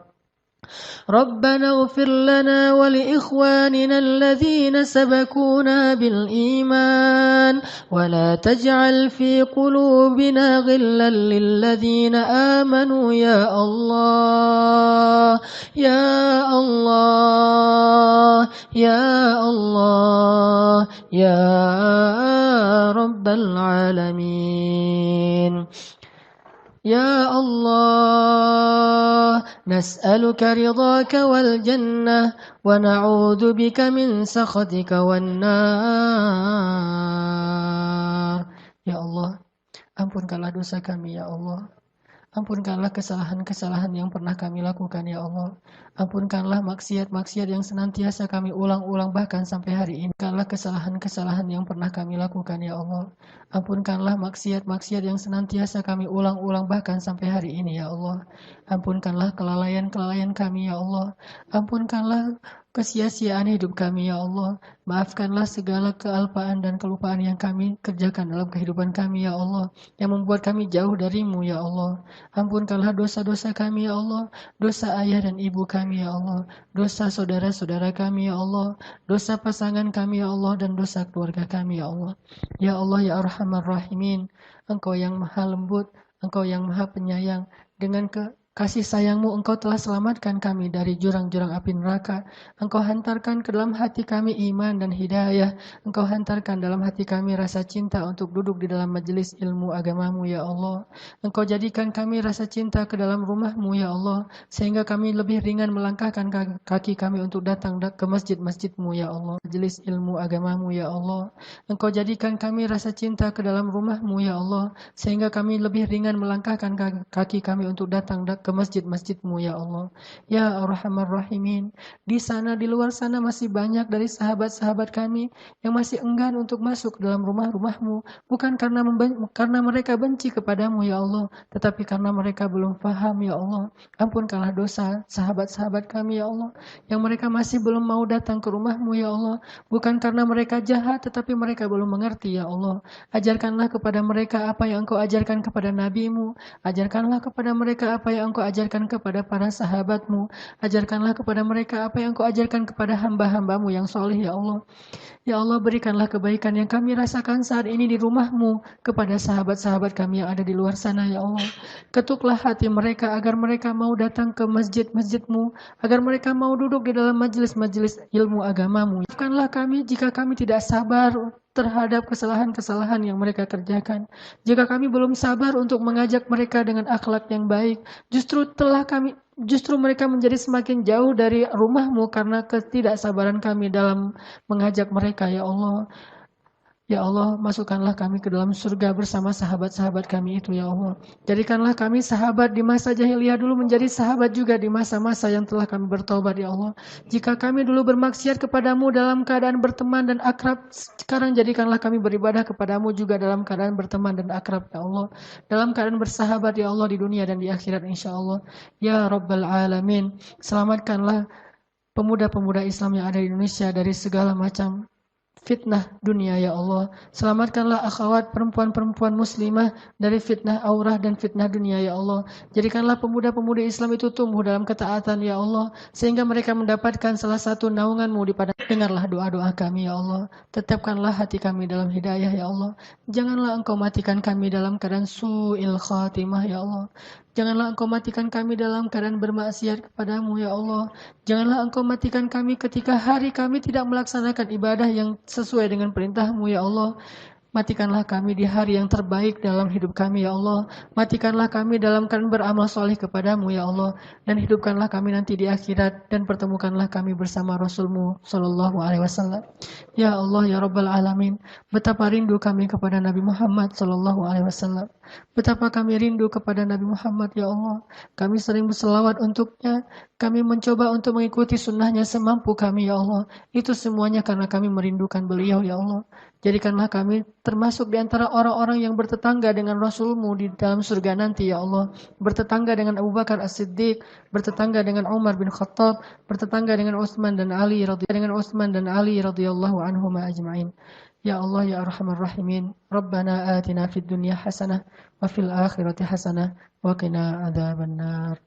ربنا اغفر لنا ولإخواننا الذين سبقونا بالإيمان ولا تجعل في قلوبنا غلا للذين آمنوا يا الله يا الله يا الله يا رب العالمين. يا الله نسألك رضاك والجنة ونعوذ بك من سخطك والنار. Ya Allah, ampunkanlah dosa kami ya Allah. Ampunkanlah kesalahan-kesalahan yang pernah kami lakukan ya Allah. Ampunkanlah maksiat-maksiat yang senantiasa kami ulang-ulang bahkan sampai hari ini. Ampunkanlah kesalahan-kesalahan yang pernah kami lakukan ya Allah. Ampunkanlah maksiat-maksiat yang senantiasa kami ulang-ulang bahkan sampai hari ini ya Allah. Ampunkanlah kelalaian-kelalaian kami ya Allah. Ampunkanlah kesia-siaan hidup kami ya Allah. Maafkanlah segala kealpaan dan kelupaan yang kami kerjakan dalam kehidupan kami ya Allah, yang membuat kami jauh darimu ya Allah. Ampunkanlah dosa-dosa kami ya Allah, dosa ayah dan ibu kami ya Allah, dosa saudara-saudara kami ya Allah, dosa pasangan kami ya Allah, dan dosa keluarga kami ya Allah. Ya Allah ya Arhamar Rahimin, Engkau yang maha lembut, Engkau yang maha penyayang. Dengan kasih sayangmu Engkau telah selamatkan kami dari jurang-jurang api neraka. Engkau hantarkan ke dalam hati kami iman dan hidayah. Engkau hantarkan dalam hati kami rasa cinta untuk duduk di dalam majelis ilmu agamamu ya Allah. Engkau jadikan kami rasa cinta ke dalam rumahmu ya Allah, sehingga kami lebih ringan melangkahkan kaki kami untuk datang ke masjid-masjidmu ya Allah. Majelis ilmu agamamu ya Allah. Engkau jadikan kami rasa cinta ke dalam rumahmu ya Allah, sehingga kami lebih ringan melangkahkan kaki kami untuk datang ke masjid-masjidmu ya Allah. Ya Arhamar Rahimin, di sana di luar sana masih banyak dari sahabat-sahabat kami yang masih enggan untuk masuk ke dalam rumah-rumahmu, bukan karena mereka benci kepadamu ya Allah, tetapi karena mereka belum paham ya Allah. Ampunkanlah dosa sahabat-sahabat kami ya Allah, yang mereka masih belum mau datang ke rumahmu ya Allah, bukan karena mereka jahat, tetapi mereka belum mengerti ya Allah. Ajarkanlah kepada mereka apa yang Engkau ajarkan kepada nabimu. Ajarkanlah kepada mereka apa yang Engkau ajarkan kepada para sahabatmu. Ajarkanlah kepada mereka apa yang Engkau ajarkan kepada hamba-hambamu yang soleh ya Allah. Ya Allah, berikanlah kebaikan yang kami rasakan saat ini di rumahmu kepada sahabat-sahabat kami yang ada di luar sana ya Allah. Ketuklah hati mereka agar mereka mau datang ke masjid-masjidmu, agar mereka mau duduk di dalam majelis-majelis ilmu agamamu. Maafkanlah kami jika kami tidak sabar terhadap kesalahan-kesalahan yang mereka kerjakan. Jika kami belum sabar untuk mengajak mereka dengan akhlak yang baik, justru mereka menjadi semakin jauh dari rumahmu karena ketidaksabaran kami dalam mengajak mereka ya Allah. Ya Allah, masukkanlah kami ke dalam surga bersama sahabat-sahabat kami itu ya Allah. Jadikanlah kami sahabat di masa jahiliyah dulu menjadi sahabat juga di masa-masa yang telah kami bertobat ya Allah. Jika kami dulu bermaksiat kepadamu dalam keadaan berteman dan akrab, sekarang jadikanlah kami beribadah kepadamu juga dalam keadaan berteman dan akrab ya Allah. Dalam keadaan bersahabat ya Allah di dunia dan di akhirat insya Allah. Ya Rabbal Alamin, selamatkanlah pemuda-pemuda Islam yang ada di Indonesia dari segala macam fitnah dunia ya Allah. Selamatkanlah akhwat perempuan-perempuan muslimah dari fitnah aurah dan fitnah dunia ya Allah. Jadikanlah pemuda-pemudi Islam itu tumbuh dalam ketaatan ya Allah, sehingga mereka mendapatkan salah satu naungan-Mu di padang. Dengarlah doa-doa kami ya Allah. Tetapkanlah hati kami dalam hidayah ya Allah. Janganlah Engkau matikan kami dalam keadaan su'il khatimah ya Allah. Janganlah Engkau matikan kami dalam keadaan bermaksiat kepadamu ya Allah. Janganlah Engkau matikan kami ketika hari kami tidak melaksanakan ibadah yang sesuai dengan perintah-Mu ya Allah. Matikanlah kami di hari yang terbaik dalam hidup kami ya Allah. Matikanlah kami dalam keadaan beramal soleh kepadamu ya Allah. Dan hidupkanlah kami nanti di akhirat. Dan pertemukanlah kami bersama Rasul-Mu Sallallahu Alaihi Wasallam. Ya Allah ya Rabbal Alamin, betapa rindu kami kepada Nabi Muhammad Sallallahu Alaihi Wasallam. Betapa kami rindu kepada Nabi Muhammad ya Allah. Kami sering berselawat untuknya. Kami mencoba untuk mengikuti sunnahnya semampu kami ya Allah. Itu semuanya karena kami merindukan beliau ya Allah. Jadikanlah kami termasuk di antara orang-orang yang bertetangga dengan Rasul-Mu di dalam surga nanti ya Allah. Bertetangga dengan Abu Bakar As-Siddiq, bertetangga dengan Umar bin Khattab, bertetangga dengan Utsman dan Ali radhiyallahu anhum ajma'in. Ya Allah ya Arhamar Rahimin, Rabbana atina fid dunya hasanah wa fil akhirati hasanah wa qina adzabannar.